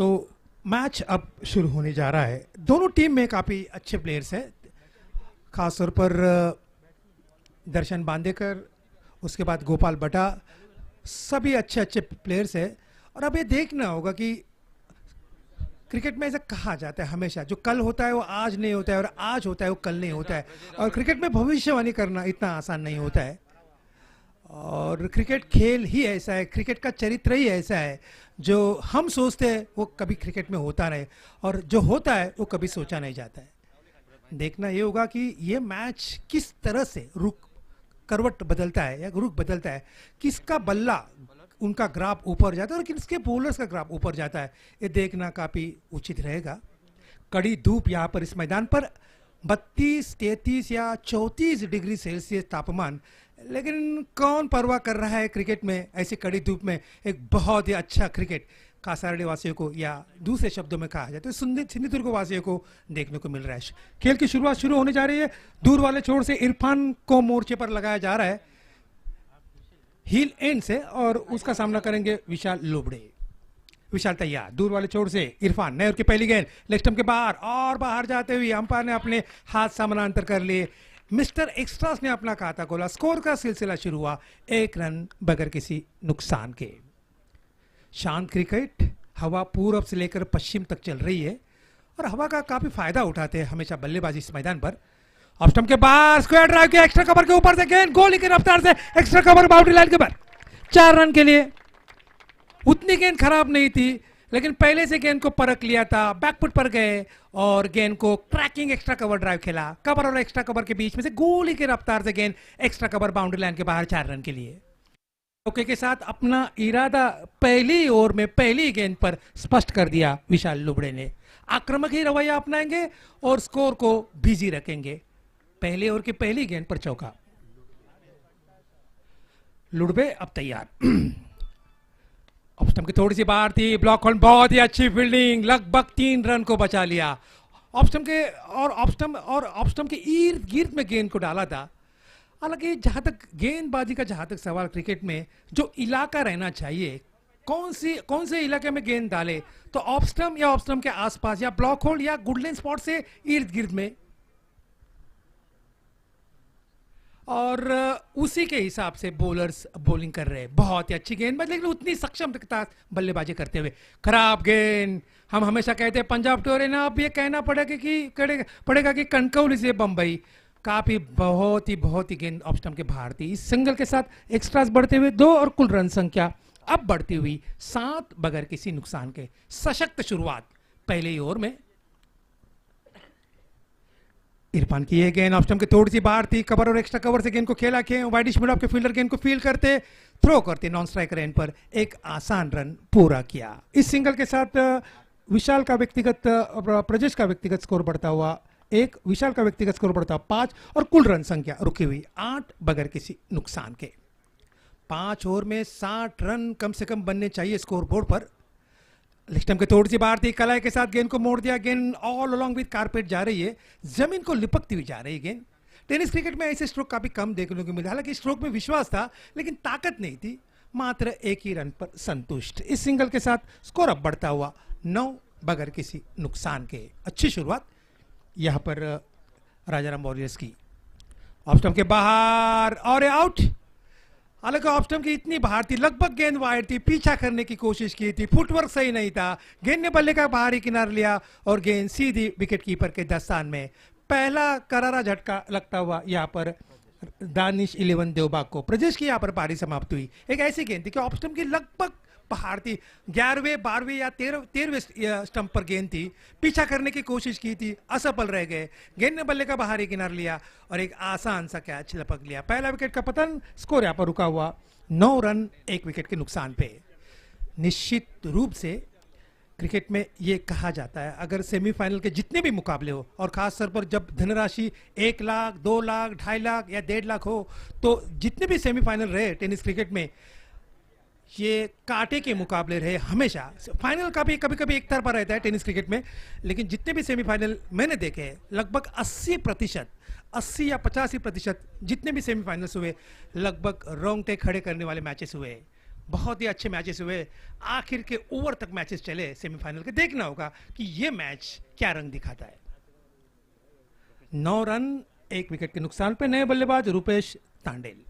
तो मैच अब शुरू होने जा रहा है। दोनों टीम में काफ़ी अच्छे प्लेयर्स हैं, खासतौर पर दर्शन बांदेकर, उसके बाद गोपाल बटा, सभी अच्छे अच्छे प्लेयर्स हैं। और अब ये देखना होगा कि क्रिकेट में ऐसा कहा जाता है हमेशा, जो कल होता है वो आज नहीं होता है और आज होता है वो कल नहीं होता है। और क्रिकेट में भविष्यवाणी करना इतना आसान नहीं होता है। और क्रिकेट खेल ही ऐसा है, क्रिकेट का चरित्र ही ऐसा है, जो हम सोचते हैं वो कभी क्रिकेट में होता रहे और जो होता है वो कभी सोचा नहीं जाता है। देखना ये होगा कि ये मैच किस तरह से करवट बदलता है या रुख बदलता है, किसका बल्ला उनका ग्राफ ऊपर जाता है और किसके बॉलर्स का ग्राफ ऊपर जाता है, ये देखना काफ़ी उचित रहेगा। कड़ी धूप यहाँ पर इस मैदान पर 32, 33 या 34 डिग्री सेल्सियस तापमान, लेकिन कौन परवाह कर रहा है क्रिकेट में ऐसी कड़ी धूप में। एक बहुत ही अच्छा क्रिकेट कासारडी वासियों को, या दूसरे शब्दों में कहा जाए तो सिंधुदुर्ग वासियों को देखने को मिल रहा है। खेल की शुरुआत शुरू होने जा रही है। दूर वाले छोर से इरफान को मोर्चे पर लगाया जा रहा है हील एंड से, और उसका सामना करेंगे विशाल लोबड़े। विशाल तैयार, दूर वाले छोर से इरफान, नहर की पहली गेंद लेग स्टंप के बाहर, और बाहर जाते हुए अंपायर ने अपने हाथ समानांतर कर लिए। मिस्टर एक्स्ट्रास ने अपना खाता खोला। स्कोर का सिलसिला शुरू हुआ 1 रन बगैर किसी नुकसान के। शांत क्रिकेट, हवा पूर्व से लेकर पश्चिम तक चल रही है और हवा का काफी फायदा उठाते हैं हमेशा बल्लेबाजी इस मैदान पर। ऑफ स्टंप के बाहर स्क्वायर ड्राइव के एक्स्ट्रा कवर के ऊपर से गेंद गोली की रफ्तार से एक्स्ट्रा कवर बाउंड्री लाइन के पर 4 रन के लिए। उतनी गेंद खराब नहीं थी, लेकिन पहले से गेंद को परख लिया था, बैकफुट पर गए और गेंद को क्रैकिंग एक्स्ट्रा कवर ड्राइव खेला। कवर और एक्स्ट्रा कवर के बीच में से गोली की रफ्तार से गेंद एक्स्ट्रा कवर बाउंड्री लाइन के बाहर 4 रन के लिए। ओके के साथ अपना इरादा पहली ओवर में पहली गेंद पर स्पष्ट कर दिया विशाल लुबड़े ने। आक्रामक ही रवैया अपनाएंगे और स्कोर को बिजी रखेंगे। पहले ओवर की पहली गेंद पर चौका। लुड़बे अब तैयार। ऑफ स्टंप की थोड़ी सी बाहर थी, ब्लॉक होल्ड, बहुत ही अच्छी फील्डिंग, लगभग 3 रन को बचा लिया। ऑफ स्टंप के इर्द गिर्द में गेंद को डाला था। हालांकि जहां तक गेंदबाजी का जहां तक सवाल क्रिकेट में, जो इलाका रहना चाहिए, कौन से इलाके में गेंद डाले, तो ऑफ स्टंप या ऑफ स्टंप के आसपास या ब्लॉक होल्ड या गुडलैंड स्पॉट से इर्द गिर्द में, और उसी के हिसाब से बॉलर्स बॉलिंग कर रहे हैं। बहुत ही अच्छी गेंदबाजी, लेकिन उतनी सक्षम बल्लेबाजी करते हुए खराब गेंद। हम हमेशा कहते हैं पंजाब टूर है ना, अब ये कहना पड़ेगा कि कनकौली से बंबई, काफी बहुत ही गेंद ऑफ स्टंप के बाहर थी। इस सिंगल के साथ एक्स्ट्रास बढ़ते हुए 2 और कुल रन संख्या अब बढ़ती हुई 7 बगैर किसी नुकसान के। सशक्त शुरुआत पहले ही ओवर में। इरफान की ये गेंद ऑफ स्टंप की थोड़ी सी बाहर थी, कवर और एक्स्ट्रा कवर से गेंद को खेला widish mid of K fielder गेंद को फील्ड करते, थ्रो करते नॉन स्ट्राइकर एंड पर एक आसान रन पूरा किया। इस सिंगल के साथ विशाल का व्यक्तिगत, प्रजेश का व्यक्तिगत स्कोर बढ़ता हुआ 1, विशाल का व्यक्तिगत स्कोर बढ़ता हुआ 5 और कुल रन संख्या रुकी हुई 8 बगैर किसी नुकसान के। 5 ओवर में 60 रन कम से कम बनने चाहिए स्कोर बोर्ड पर। लेग स्टंप के थोड़ी सी बाहर थी, कलाई के साथ गेंद को मोड़ दिया। गेंद ऑल अलोंग विद कारपेट जा रही है, जमीन को लिपकती हुई जा रही है गेंद। टेनिस क्रिकेट में ऐसे स्ट्रोक काफी कम देखने को मिले। हालांकि स्ट्रोक में विश्वास था, लेकिन ताकत नहीं थी। मात्र 1 ही रन पर संतुष्ट। इस सिंगल के साथ स्कोर अब बढ़ता हुआ 9 बगैर किसी नुकसान के। अच्छी शुरुआत यहां पर राजाराम वॉरियर्स की। ऑफ स्टंप के बाहर और आउट। हालांकि ऑफ स्टंप की इतनी बाहर थी, लगभग गेंद वाइड थी, पीछा करने की कोशिश की थी, फुटवर्क सही नहीं था। गेंद ने बल्ले का बाहरी किनारा लिया और गेंद सीधी विकेट कीपर के दस्तान में। पहला करारा झटका लगता हुआ यहाँ पर दानिश 11 देवबाग को। प्रजेश की यहाँ पर पारी समाप्त हुई। एक ऐसी गेंद थी कि ऑफ स्टंप की लगभग बाहर थी, 11वें 12वें या 13वें स्टंप पर गेंद थी, पीछा करने की कोशिश की थी, असफल रह गए। गेंद ने बल्ले का बाहरी किनारा लिया और एक आसान सा कैच लपक लिया। पहला विकेट का पतन, स्कोर यहाँ पर रुका हुआ 9 रन 1 विकेट के नुकसान पे। निश्चित रूप से क्रिकेट में ये कहा जाता है, अगर सेमीफाइनल के जितने भी मुकाबले हो और खास तौर पर जब धनराशि 1 लाख 2 लाख 2.5 लाख या 1.5 लाख हो, तो जितने भी सेमीफाइनल रहे टेनिस क्रिकेट में, ये कांटे के मुकाबले रहे हमेशा। फाइनल का भी कभी कभी एक तरफा रहता है टेनिस क्रिकेट में, लेकिन जितने भी सेमीफाइनल मैंने देखे हैं, लगभग 80% या 85% जितने भी सेमीफाइनल्स हुए, लगभग रोंगटे खड़े करने वाले मैचेस हुए। बहुत ही अच्छे मैचेस हुए, आखिर के ओवर तक मैचेस चले सेमीफाइनल के। देखना होगा कि ये मैच क्या रंग दिखाता है। 9 रन 1 विकेट के नुकसान पे नए बल्लेबाज रूपेश तांडेल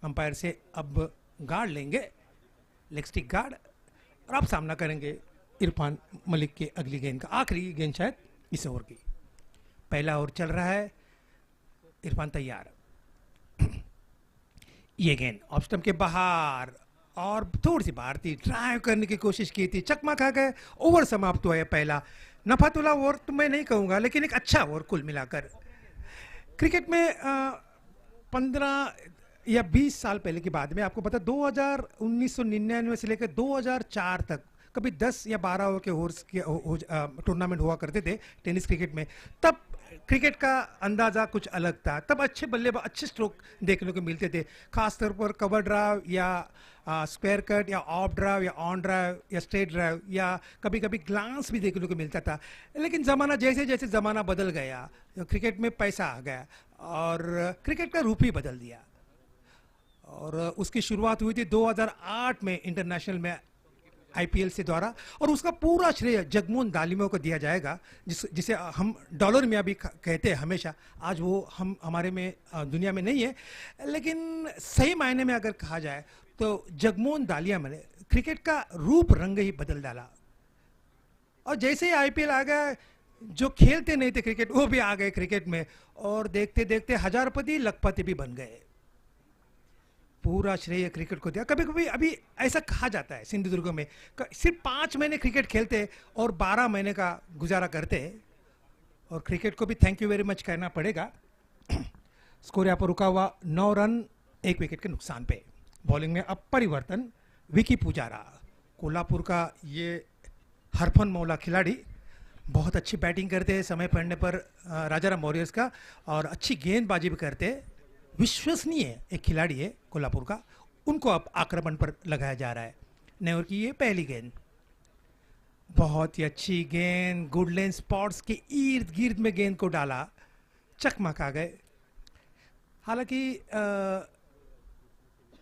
अंपायर से अब गार्ड लेंगे, लेग स्टिक गार्ड, और अब सामना करेंगे इरफान मलिक के अगली गेंद का, आखिरी गेंद शायद इस ओवर की। पहला ओवर चल रहा है, इरफान तैयार, ये गेंद ऑफ स्टंप के बाहर और थोड़ी सी बाहर थी, ड्राइव करने की कोशिश की थी, चकमा खा गए, ओवर समाप्त हुआ है पहला। नफातुल्ला ओवर तो मैं नहीं कहूंगा, लेकिन एक अच्छा ओवर कुल मिलाकर। क्रिकेट में 15 या 20 साल पहले की बात में आपको पता, 1999 से लेकर 2004 तक कभी 10 या 12 ओवर के ओवर्स के टूर्नामेंट हुआ करते थे टेनिस क्रिकेट में। तब क्रिकेट का अंदाजा कुछ अलग था, तब अच्छे बल्लेबाज, अच्छे स्ट्रोक देखने को मिलते थे, खासतौर पर कवर ड्राइव या स्क्वायर कट या ऑफ ड्राइव या ऑन ड्राइव या स्ट्रेट ड्राइव या कभी कभी ग्लांस भी देखने को मिलता था। लेकिन ज़माना जैसे जैसे ज़माना बदल गया, क्रिकेट में पैसा आ गया और क्रिकेट का रूप ही बदल दिया। और उसकी शुरुआत हुई थी 2008 में इंटरनेशनल में आईपीएल से द्वारा, और उसका पूरा श्रेय जगमोहन दालिमो को दिया जाएगा, जिसे हम डॉलर में अभी कहते हैं हमेशा। आज वो हमारे में दुनिया में नहीं है, लेकिन सही मायने में अगर कहा जाए तो जगमोहन दालिया ने क्रिकेट का रूप रंग ही बदल डाला। और जैसे ही आईपीएल आ गया, जो खेलते नहीं थे क्रिकेट वो भी आ गए क्रिकेट में, और देखते देखते हजारपति लखपति भी बन गए। पूरा श्रेय क्रिकेट को दिया। कभी कभी अभी ऐसा कहा जाता है सिंधुदुर्ग में सिर्फ 5 महीने क्रिकेट खेलते और 12 महीने का गुजारा करते, और क्रिकेट को भी थैंक यू वेरी मच कहना पड़ेगा। स्कोर यहाँ पर रुका हुआ 9 रन 1 विकेट के नुकसान पे। बॉलिंग में अब परिवर्तन, विकी पुजारा, कोल्हापुर का ये हरफन मौला खिलाड़ी, बहुत अच्छी बैटिंग करते हैं समय पड़ने पर राजाराम वॉरियर्स का, और अच्छी गेंदबाजी भी करते हैं। विश्वसनीय एक खिलाड़ी है कोल्हापुर का, उनको अब आक्रमण पर लगाया जा रहा है। नए ओवर की ये पहली गेंद, बहुत ही अच्छी गेंद, गुड लेन स्पॉट्स के इर्द गिर्द में गेंद को डाला, चकमक आ गए। हालांकि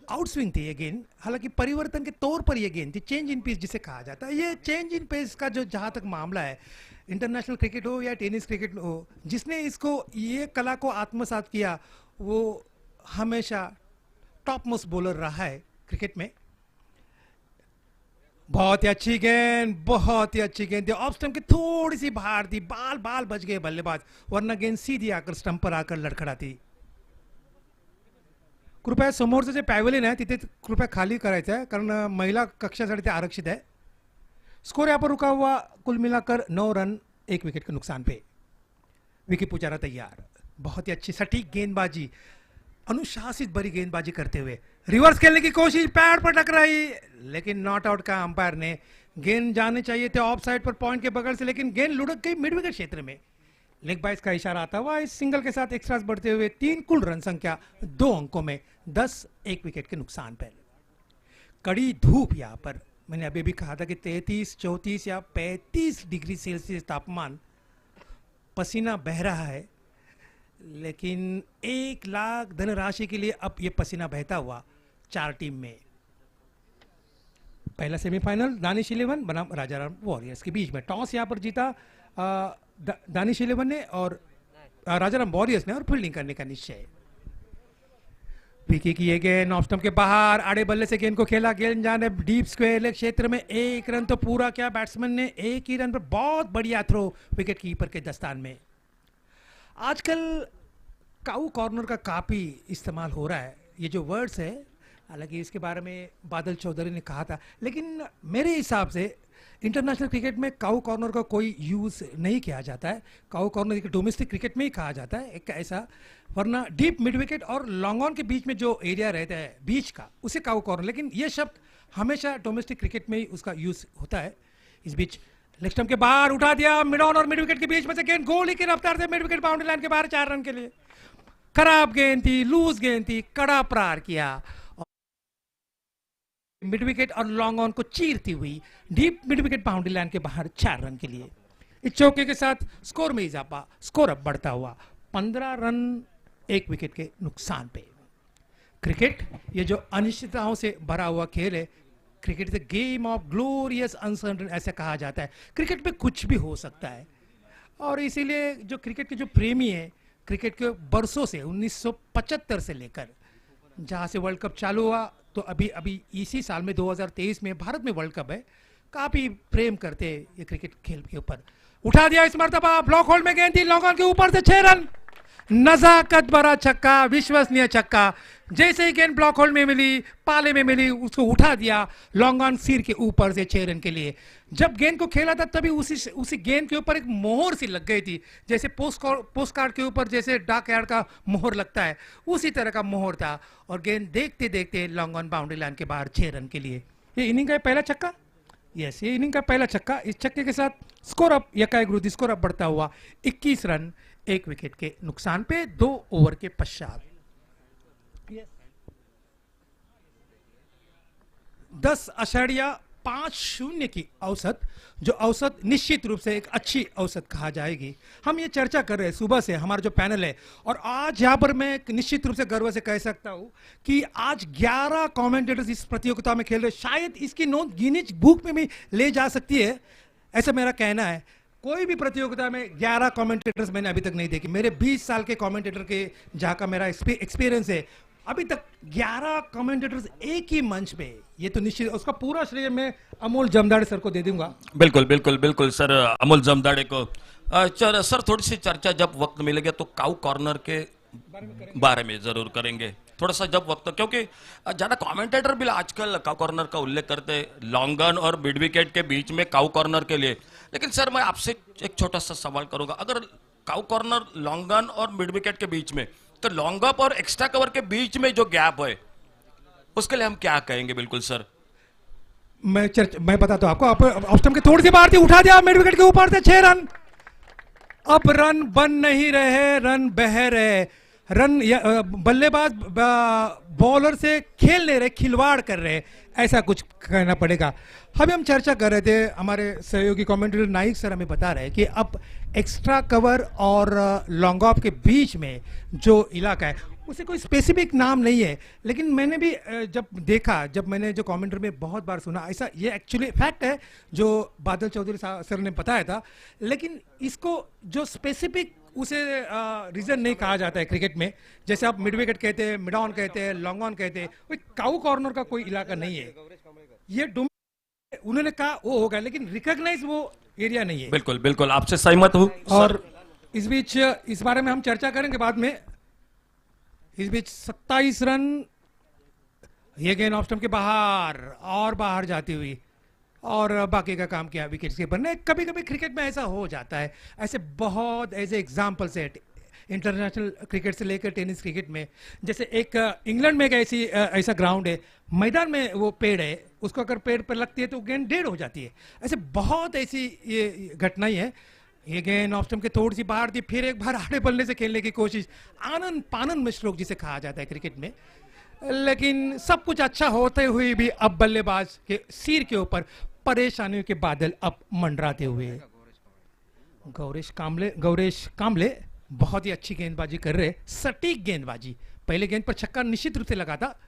आउटस्विंग थी ये गेंद, हालांकि परिवर्तन के तौर पर ये गेंद थी, चेंज इन पेस जिसे कहा जाता है। ये चेंज इन पेस का जो जहां तक मामला है, इंटरनेशनल क्रिकेट हो या टेनिस क्रिकेट हो, जिसने इसको ये कला को आत्मसात किया वो हमेशा टॉप मोस्ट बॉलर रहा है क्रिकेट में। बहुत ही अच्छी गेंद, बहुत ही अच्छी गेंद, ऑफ स्टंप की थोड़ी सी बाहर थी, बाल बाल बच गए बल्लेबाज, वरना गेंद सीधी आकर स्टंप पर आकर लड़खड़ाती। कृपया समोरचं जे पॅव्हेलियन आहे तिथे कृपया खाली करायचं आहे, कारण महिला कक्षासाठी ते आरक्षित है। स्कोर यहाँ पर रुका हुआ कुल मिलाकर 9 रन 1 विकेट के नुकसान पे। विकी पुजारा तैयार, बहुत ही अच्छी सटीक गेंदबाजी, अनुशासित भरी गेंदबाजी करते हुए रिवर्स खेलने की कोशिश, पैड पर टकराई, लेकिन नॉट आउट का अंपायर ने। गेंद जाने चाहिए थे ऑफ साइड पर पॉइंट के बगल से, लेकिन गेंद लुढ़क गई मिड विकेट क्षेत्र में। लेग बाइस का इशारा आता हुआ इस सिंगल के साथ एक्स्ट्रास बढ़ते हुए 3 कुल रन संख्या 2 अंकों में 10 1 विकेट के नुकसान पर। कड़ी धूप यहाँ पर, मैंने अभी भी कहा था कि 33, 34 या 35 डिग्री सेल्सियस तापमान, पसीना बह रहा है, लेकिन 1 लाख धनराशि के लिए अब ये पसीना बहता हुआ 4 टीम में। पहला सेमीफाइनल दानिश 11 बनाम राजाराम वॉरियर्स के बीच में। टॉस यहां पर जीता दानिश 11 ने और राजाराम वॉरियर्स ने, और फील्डिंग करने का निश्चय। विकी की ये गेंद ऑफ स्टंप के बाहर, आड़े बल्ले से गेंद को खेला, गेंद जाने डीप स्क्वायर लेग क्षेत्र में। 1 रन तो पूरा किया बैट्समैन ने, 1 ही रन पर बहुत बढ़िया थ्रो विकेट कीपर के दस्तान में। आजकल काऊ कॉर्नर का काफी इस्तेमाल हो रहा है, ये जो वर्ड्स है, हालांकि इसके बारे में बादल चौधरी ने कहा था, लेकिन मेरे हिसाब से इंटरनेशनल क्रिकेट में काऊ कॉर्नर का कोई यूज नहीं किया जाता है। काऊ कॉर्नर एक डोमेस्टिक क्रिकेट में ही कहा जाता है एक ऐसा, वरना डीप मिड विकेट और लॉन्ग ऑन के बीच में जो एरिया रहता है बीच का, उसे काऊ कॉर्नर, लेकिन ये शब्द हमेशा डोमेस्टिक क्रिकेट में ही उसका यूज होता है। इस बीच लेग स्टंप के बाहर उठा दिया, मिड ऑन और मिड विकेट के बीच में से गेंद गोली की रफ्तार से मिड विकेट बाउंड्री लाइन के बाहर 4 रन के लिए। खराब गेंद थी, लूज गेंद थी, कड़ा प्रहार किया, मिड विकेट और लॉन्ग ऑन को चीरती हुई deep mid wicket boundary line के बाहर 4 रन के लिए। इस चौके के साथ स्कोर में इजाफा, स्कोर अब बढ़ता हुआ 15 रन 1 विकेट के नुकसान पे। क्रिकेट ये जो अनिश्चितताओं से भरा हुआ खेल है, cricket is a game of glorious uncertain, ऐसा कहा जाता है। क्रिकेट में कुछ भी हो सकता है, और इसीलिए जो क्रिकेट के जो प्रेमी है, क्रिकेट के बरसों से 1975 से लेकर जहाँ से वर्ल्ड कप चालू हुआ, तो अभी अभी इसी साल में 2023 में भारत में वर्ल्ड कप है, काफी प्रेम करते हैं ये क्रिकेट खेल के ऊपर। उठा दिया इस मरतबा, ब्लॉक होल्ड में गेंद थी, लॉन्ग ऑन के ऊपर से 6 रन, नजाकत भरा छक्का, विश्वसनीय छक्का। जैसे ही गेंद ब्लॉक होल्ड में मिली, पाले में मिली, उसको उठा दिया लॉन्ग ऑन सिर के ऊपर से 6 रन के लिए। जब गेंद को खेला था तभी उसी गेंद के ऊपर एक मोहर सी लग गई थी, जैसे पोस्ट कार्ड के ऊपर जैसे डाक यार्ड का मोहर लगता है, उसी तरह का मोहर था। और गेंद देखते देखते लॉन्ग ऑन बाउंड्री लाइन के बाहर 6 रन के लिए। ये इनिंग का पहला छक्का, यस, ये इनिंग का पहला छक्का। इस छक्के के साथ स्कोर अप यकाएक विरुद्ध स्कोर अप बढ़ता हुआ 21 रन 1 विकेट के नुकसान पे 2 ओवर के पश्चात। 10.50 की औसत, जो औसत निश्चित रूप से एक अच्छी औसत कहा जाएगी। हम ये चर्चा कर रहे हैं सुबह से, हमारा जो पैनल है, और आज यहाँ पर मैं निश्चित रूप से गर्व से कह सकता हूँ कि आज 11 कमेंटेटर्स इस प्रतियोगिता में खेल रहे। शायद इसकी नोट गिनीज बुक में भी ले जा सकती है, ऐसा मेरा कहना है। कोई भी प्रतियोगिता में 11 कमेंटेटर्स मैंने अभी तक नहीं देखे। मेरे 20 साल के कमेंटेटर के जहाँ का मेरा एक्सपीरियंस है, अभी तक 11 कमेंटेटर्स एक ही मंच पे, ये तो निश्चित, उसका पूरा श्रेय मैं अमोल जमदाड़े सर को दे दूंगा। बिल्कुल बिल्कुल बिल्कुल सर, अमोल जमदाड़े को। सर थोड़ी सी चर्चा जब वक्त मिलेगा तो काउ कॉर्नर के बारे में जरूर करेंगे, थोड़ा सा जब वक्त, क्योंकि ज्यादा कमेंटेटर भी आजकल काउ कॉर्नर का उल्लेख करते हैं लॉन्ग ऑन और मिड विकेट के बीच में काउ कॉर्नर के लिए। लेकिन सर मैं आपसे एक छोटा सा सवाल करूंगा, अगर काउ कॉर्नर लॉन्ग ऑन और मिड विकेट के बीच में, तो लॉन्ग अप और एक्स्ट्रा कवर के बीच में जो गैप है उसके लिए हम क्या कहेंगे? बिल्कुल सर, मैं बताता हूं आपको। ऑफ स्टंप के थोड़ी सी बाहर थी, उठा दिया मिड विकेट के ऊपर से 6 रन। अब रन बन नहीं रहे, रन बह रहे, रन बल्लेबाज बॉलर से खेल नहीं रहे, खिलवाड़ कर रहे, ऐसा कुछ कहना पड़ेगा। अभी हम चर्चा कर रहे थे, हमारे सहयोगी कमेंटेटर नाइक सर हमें बता रहे हैं कि अब एक्स्ट्रा कवर और लॉन्ग ऑफ के बीच में जो इलाका है उसे कोई स्पेसिफिक नाम नहीं है। लेकिन मैंने भी जब देखा, जब मैंने जो कमेंटर में बहुत बार सुना, ऐसा ये एक्चुअली फैक्ट है जो बादल चौधरी सर ने बताया था। लेकिन इसको जो स्पेसिफिक उसे रीजन नहीं कहा जाता है क्रिकेट में, जैसे आप मिड विकेट कहते हैं, मिड ऑन कहते हैं, लॉन्ग ऑन कहते हैं, कोई काउ कॉर्नर का कोई इलाका नहीं है। ये उन्होंने कहा वो होगा, लेकिन रिकॉग्नाइज वो एरिया नहीं है। बिल्कुल बिल्कुल आपसे सहमत हूं। और इस बीच इस बारे में हम चर्चा करेंगे बाद में। इस बीच 27 रन, ये गेंद ऑफ स्टंप के बाहर और बाहर जाती हुई, और बाकी का काम किया विकेट कीपर ने। कभी कभी क्रिकेट में ऐसा हो जाता है, ऐसे बहुत ऐसे एग्जाम्पल्स है इंटरनेशनल क्रिकेट से लेकर टेनिस क्रिकेट में। जैसे एक इंग्लैंड में एक ऐसा ग्राउंड है, मैदान में वो पेड़ है, उसको अगर पेड़ पर लगती है तो गेंद डेड हो जाती है। ऐसे बहुत ऐसी ये घटनाएं हैं। ये गेंद ऑफ स्टंप के थोड़ी सी बाहर थी, फिर एक बार आड़े बल्ले से खेलने की कोशिश, आनंद पानंद में स्ट्रोक जिसे कहा जाता है क्रिकेट में। लेकिन सब कुछ अच्छा होते हुए भी अब बल्लेबाज के सिर के ऊपर परेशानियों के बादल अब मंडराते हुए। गौरेश कामले बहुत ही अच्छी गेंदबाजी कर रहे, सटीक गेंदबाजी। पहले गेंद पर छक्का निश्चित रूप से लगा था,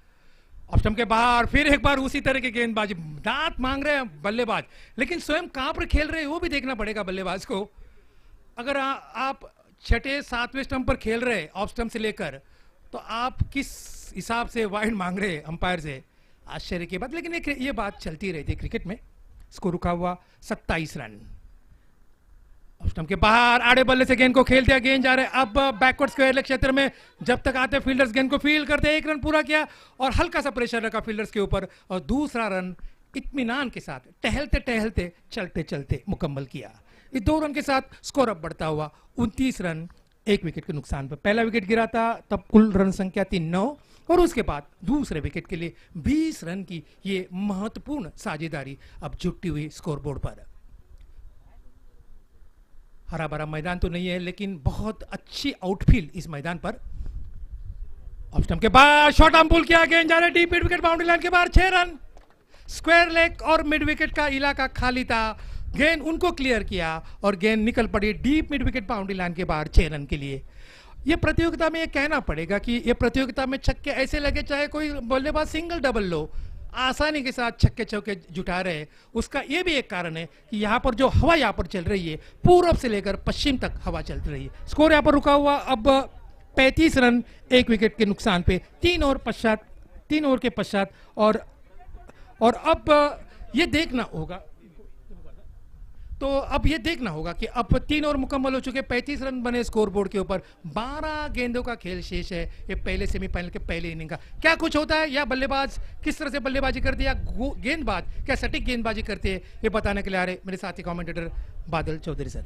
ऑफ स्टंप के बाहर फिर एक बार उसी तरह की गेंदबाजी, दांत मांग रहे हैं बल्लेबाज, लेकिन स्वयं कहां पर खेल रहे हैं वो भी देखना पड़ेगा बल्लेबाज को। अगर आप 6, 7वें स्टंप पर खेल रहे हैं ऑफ स्टंप से लेकर, तो आप किस हिसाब से वाइड मांग रहे हैं अंपायर से, आश्चर्य की बात। लेकिन ये बात चलती रहती है क्रिकेट में। स्कोर रुका हुआ 27 रन। ऑफ स्टंप के बाहर आड़े बल्ले से गेंद को खेल दिया, गेंद जा रहे हैं अब बैकवर्ड स्क्वायर लेग क्षेत्र में। जब तक आते फील्डर्स गेंद को फील्ड करते, 1 रन पूरा किया और हल्का सा प्रेशर रखा फील्डर्स के ऊपर, और दूसरा रन इत्मीनान के साथ टहलते टहलते चलते चलते मुकम्मल किया। इस 2 रन के साथ स्कोर अब बढ़ता हुआ 29 रन 1 विकेट के नुकसान पर। पहला विकेट गिरा था तब कुल रन संख्या थी 9, और उसके बाद दूसरे विकेट के लिए 20 रन की ये महत्वपूर्ण साझेदारी अब जुटती हुई स्कोरबोर्ड पर। हरा भरा मैदान तो नहीं है, लेकिन बहुत अच्छी आउटफील्ड इस मैदान पर। ऑफ स्टंप के बाद शॉर्ट आर्म पुल किया, गेंद जा रहे deep mid wicket boundary line के बाहर, 6 रन। स्क्वायर लेग और मिड विकेट का इलाका खाली था, गेंद उनको क्लियर किया और गेंद निकल पड़ी deep mid wicket boundary line के बाहर 6 रन के लिए। ये प्रतियोगिता में ये कहना पड़ेगा कि ये प्रतियोगिता में छक्के ऐसे लगे चाहे कोई बल्लेबाज सिंगल डबल लो, आसानी के साथ छक्के चौके जुटा रहे हैं, उसका ये भी एक कारण है कि यहाँ पर जो हवा यहाँ पर चल रही है, पूरब से लेकर पश्चिम तक हवा चल रही है। स्कोर यहाँ पर रुका हुआ अब 35 रन 1 विकेट के नुकसान पे 3 ओवर के पश्चात। और अब ये देखना होगा, तो अब ये देखना होगा कि अब 3 ओवर मुकम्मल हो चुके, 35 रन बने स्कोर बोर्ड के ऊपर, 12 गेंदों का खेल शेष है ये पहले सेमीफाइनल के पहले इनिंग का। क्या कुछ होता है, या बल्लेबाज किस तरह से बल्लेबाजी करती है, या गेंदबाज क्या सटीक गेंदबाजी करती है, ये बताने के लिए आ रहे मेरे साथी कमेंटेटर बादल चौधरी सर।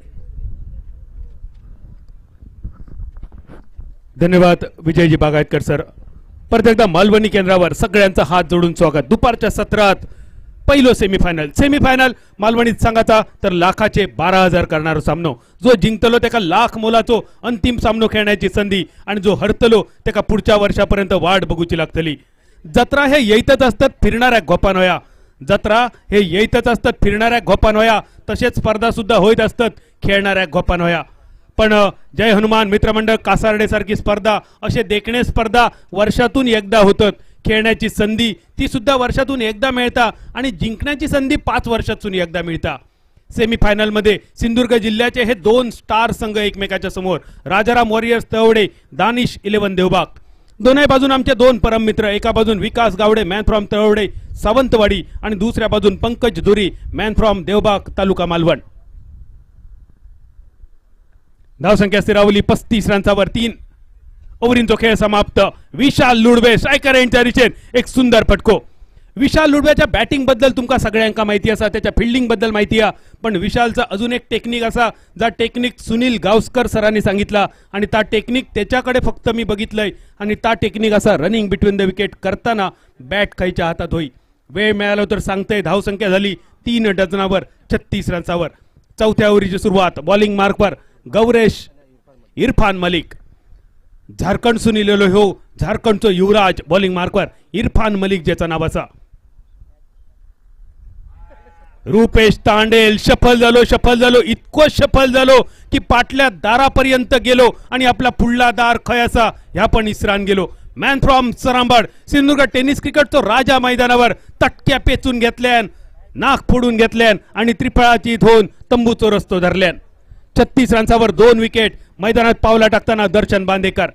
धन्यवाद विजयजी बागायतकर सर। परत एकदा मालवणी केंद्रावर सगळ्यांचा हात जोडून स्वागत। दुपारच्या सत्रात पहिलो सेमीफायनल मालवणीत सांगायचा तर लाखाचे 12,000 करणारो सामनो। जो जिंकतलो त्याका लाख मोलाचो अंतिम सामनो खेळण्याची संधी, आणि जो हरतलो त्याका पुढच्या वर्षापर्यंत वाट बघूची लागतली। जत्रा हे येतच असतात फिरणाऱ्या गोपानोया, जत्रा हे येतच असतात फिरणाऱ्या गोपानोया, तसेच स्पर्धा सुद्धा होत असतात खेळणाऱ्या गोपानोया। पण जय हनुमान मित्रमंडळ कासारडे सारखी स्पर्धा, असे देखणे स्पर्धा वर्षातून एकदा होतात। खेळण्याची संधी ती सुद्धा वर्षातून एकदा मिळता, आणि जिंकण्याची संधी 5 वर्षातून एकदा मिळता। सेमीफायनल मध्ये सिंधुदुर्ग जिल्ह्याचे हे 2 स्टार संघ एकमेकाच्या समोर, राजाराम वॉरियर्स तळवडे, दानिश 11 देवबाग। दोन्ही बाजून आमचे 2 परम मित्र, एका बाजून विकास गावडे मॅन फ्रॉम तळवडे सावंतवाडी, आणि दुसऱ्या बाजून पंकज धुरी मॅन फ्रॉम देवबाग तालुका मालवण। धावसंख्या स्थिरावली 35 रनवर 3 ओव्हरींचो खेळ समाप्त। विशाल लुडवे स्ट्रायकर एंडच्या दिशेन एक सुंदर फटको। विशाल लुडव्याच्या बॅटिंग बद्दल तुमका सगळ्यांका माहिती असा, त्याच्या फिल्डिंग बद्दल माहिती आहे, पण विशालचा अजून एक टेक्निक असा, जा टेक्निक सुनील गावस्कर सरांनी सांगितला, आणि ता टेक्निक त्याच्याकडे फक्त मी बघितलंय, आणि ता टेक्निक असा रनिंग बिटवीन द विकेट करताना बॅट खायच्या हातात होई। वेळ मिळाला तर सांगतोय, धावसंख्या झाली 3 डझनावर 36 रनवर। चौथ्या ओव्हरीची सुरुवात बॉलिंग मार्कवर गौरेश इरफान मलिक। झारखंड सुनीलेलो हो, झारखंडचो युवराज बॉलिंग मार्कवर इरफान मलिक ज्याचं नाव असा। रुपेश तांडेल सफल झालो इतको सफल झालो की पाटल्या दारापर्यंत गेलो, आणि आपला पुढला दार खय असा ह्या पण इसरान गेलो। मॅन फ्रॉम सरांबाड सिंधुदुर्ग टेनिस क्रिकेटचो राजा मैदानावर तटक्या पेचून घेतल्यान, नाक फोडून घेतल्यान, आणि त्रिफळाची धोन तंबूचो रस्तो धरल्यान। 36 रनवर 2 विकेट मैदानात पावला टाकताना दर्शन बांदेकर।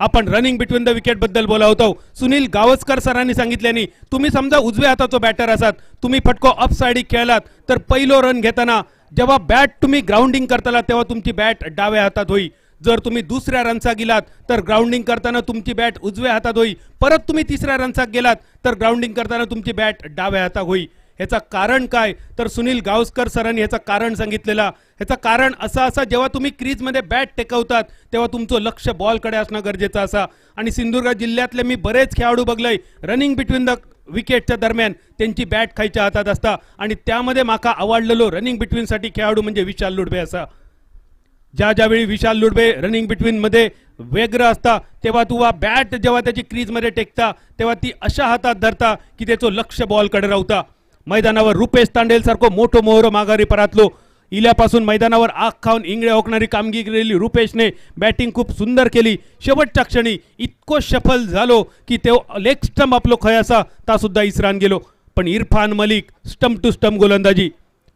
आपण रनिंग बिटवीन द विकेट बद्दल बोला होतो। सुनील गावस्कर सरांनी सांगितल्यानी, तुम्ही समजा उजव्या हाताचो बॅटर असात, तुम्ही फटको अप साइड खेळलात तर पहिलो रन घेताना जेव्हा बॅट तुम्ही ग्राउंडिंग करताला तेव्हा तुमची बॅट डाव्या हातात होई। जर तुम्ही दुसऱ्या रनचा गेलात तर ग्राउंडिंग करताना तुमची बॅट उजव्या हातात होई। परत तुम्ही तिसऱ्या रनचा गेलात तर ग्राउंडिंग करताना तुमची बॅट डाव्या हातात होई। ह्याचा कारण काय, तर सुनील गावस्कर सरांनी ह्याचं कारण सांगितलेला। ह्याचं कारण असं जेव्हा तुम्ही क्रीज मध्ये बॅट टेकवतात तेव्हा तुमचं लक्ष बॉलकडे असणं गरजेचं असा। आणि सिंधुदुर्ग जिल्ह्यातले मी बरेच खेळाडू बघलय, रनिंग बिटवीन द विकेटच्या दरम्यान त्यांची बॅट खायच्या हातात असता, आणि त्यामध्ये माका आवडलेलो रनिंग बिटवीन साठी खेळाडू म्हणजे विशाल लुडवे असा। ज्यावेळी विशाल लुडवे रनिंग बिटवीन मध्ये वेगळं असता, तेव्हा तुवा बॅट जेव्हा त्याची क्रीज मध्ये टेकता तेव्हा ती अशा हातात धरता की त्याचं लक्ष बॉलकडे राहता। मैदानावर रुपेश तांडेल सारखो मोठो मोहरो माघारी परतलो। इल्यापासून मैदानावर आग खाऊन इंगळे ओकणारी कामगिरी केलेली रुपेशने बॅटिंग खूप सुंदर केली। शेवटच्या क्षणी इतको सफल झालो की ते लेग स्टंप आपलो खय असा ता सुद्धा इसरान गेलो। पण Irfan Malik stump to stump गोलंदाजी।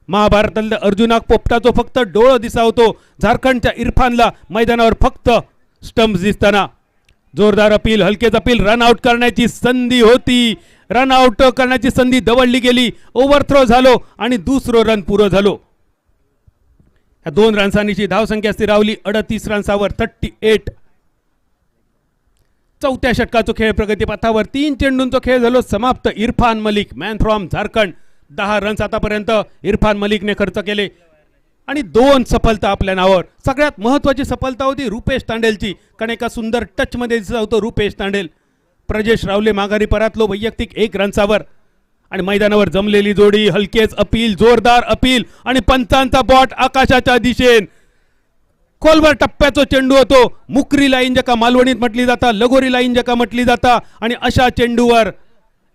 महाभारतातल्या अर्जुनाक पोपटाचो फक्त डोळो दिसावतो, झारखंडच्या इरफानला मैदानावर फक्त स्टंप्स दिसताना। जोरदार अपील, हलकेच अपील, रन आउट करण्याची संधी होती, रन आउट करण्याची संधी दवडली गेली, ओव्हरथ्रो झालो आणि दुसरो रन पुरो झालो। या 2 रनसांची धावसंख्या स्थिरावली 38 रनवर 38। चौथ्या षटकाचो खेळ प्रगतीपथावर 3 चेंडूंचो खेळ झालो समाप्त। Irfan Malik man from Jharkhand 10 runs आतापर्यंत इरफान मलिकने खर्च केले, आणि 2 सफलता आपल्या नावावर। सगळ्यात महत्त्वाची सफलता होती रुपेश तांडेलची, कारण एका सुंदर टच मध्ये दिसत होतो रुपेश तांडेल। प्रजेश रावले माघारी परतलो वैयक्तिक 1 रनवर, आणि मैदानावर जमलेली जोडी, हलकेच अपील, जोरदार अपील, आणि पंचांचा बॉट आकाशाच्या दिशेन। खोलवर टप्प्याचो चेंडू होतो, मुकरी लाईन जका मालवणीत म्हटली जाता, लगोरी लाईन जका म्हटली जाता, आणि अशा चेंडूवर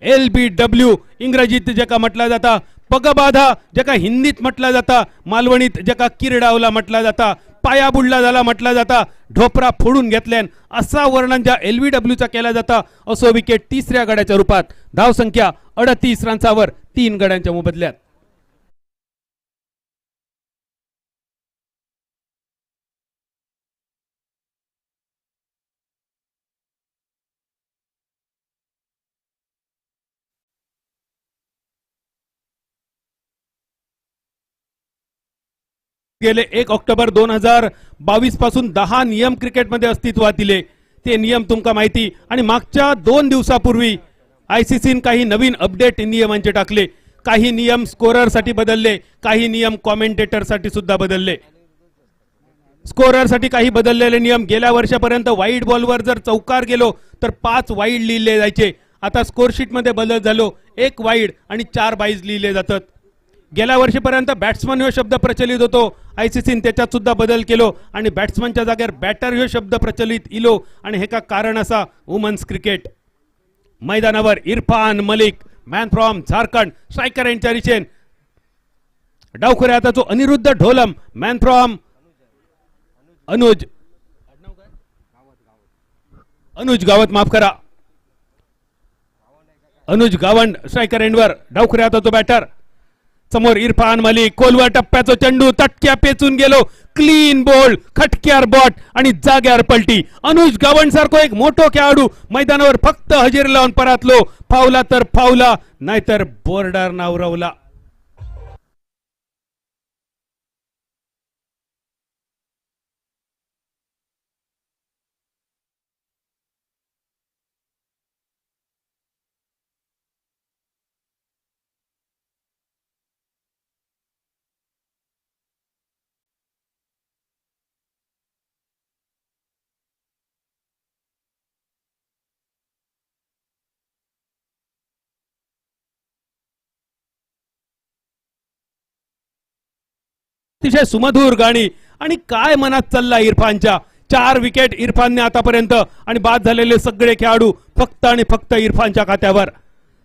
LBW इंग्रजीत जका म्हटला जाता, पगबाधा जका हिंदीत म्हटला जाता, मालवणीत जका किरडावला म्हटला जाता, पाया बुडला झाला म्हटला जाता, ढोपरा फोडून घेतल्यान असा वर्णन ज्या LBWचा केला जाता, असो विकेट तिसऱ्या गड्याच्या रूपात. धावसंख्या 38 रन्सावर 3 गड्यांच्या मोबदल्यात. गेले 1 ऑक्टोबर 2022 पासून 10 नियम क्रिकेटमध्ये अस्तित्वात दिले. ते नियम तुमका माहिती, आणि मागच्या 2 दिवसापूर्वी ICCन काही नवीन अपडेट नियमांचे टाकले. काही नियम स्कोररसाठी बदलले, काही नियम कॉमेंटेटरसाठी सुद्धा बदलले. स्कोररसाठी काही बदललेले नियम, गेल्या वर्षापर्यंत वाईड बॉलवर जर चौकार गेलो तर 5 वाईड लिहिले जायचे. आता स्कोरशीट मध्ये बदल झालो, 1 वाईड आणि 4 बाईज लिहिले जातात. गेल्या वर्षीपर्यंत बॅट्समन ह्यो शब्द प्रचलित होतो, ICCन त्याच्यात सुद्धा बदल केलो आणि बॅट्समनच्या जागेवर बॅटर ह्यो शब्द प्रचलित इलो. आणि हे का कारण असा, वुमन्स क्रिकेट. मैदानावर Irfan Malik, man from Jharkhand, striker यांच्या रिचेन. डावखुऱ्या हाताचो अनिरुद्ध ढोलम, मॅन फ्रॉम अनुज गावत, माफ करा, अनुज गावंड, स्ट्रायकर एंडवर. डावखुऱ्या हाताचो बॅटर. समोर इरफान मलिक, खोलवर टप्प्याचो चेंडू, तटक्या पेचून गेलो, क्लीन बोल्ड, खटक्यार बॉट आणि जाग्यावर पलटी. अनुज गावंड सारखो एक मोठो खेळाडू मैदानावर फक्त हजेरी लावून परतलो. फावला तर फावला, नाहीतर बोर्डर नावरवला. अतिशय सुमधूर गाणी. आणि काय मनात चालला इरफानच्या. 4 विकेट इरफानने आतापर्यंत, आणि बाद झालेले सगळे खेळाडू फक्त आणि फक्त इरफानच्या खात्यावर.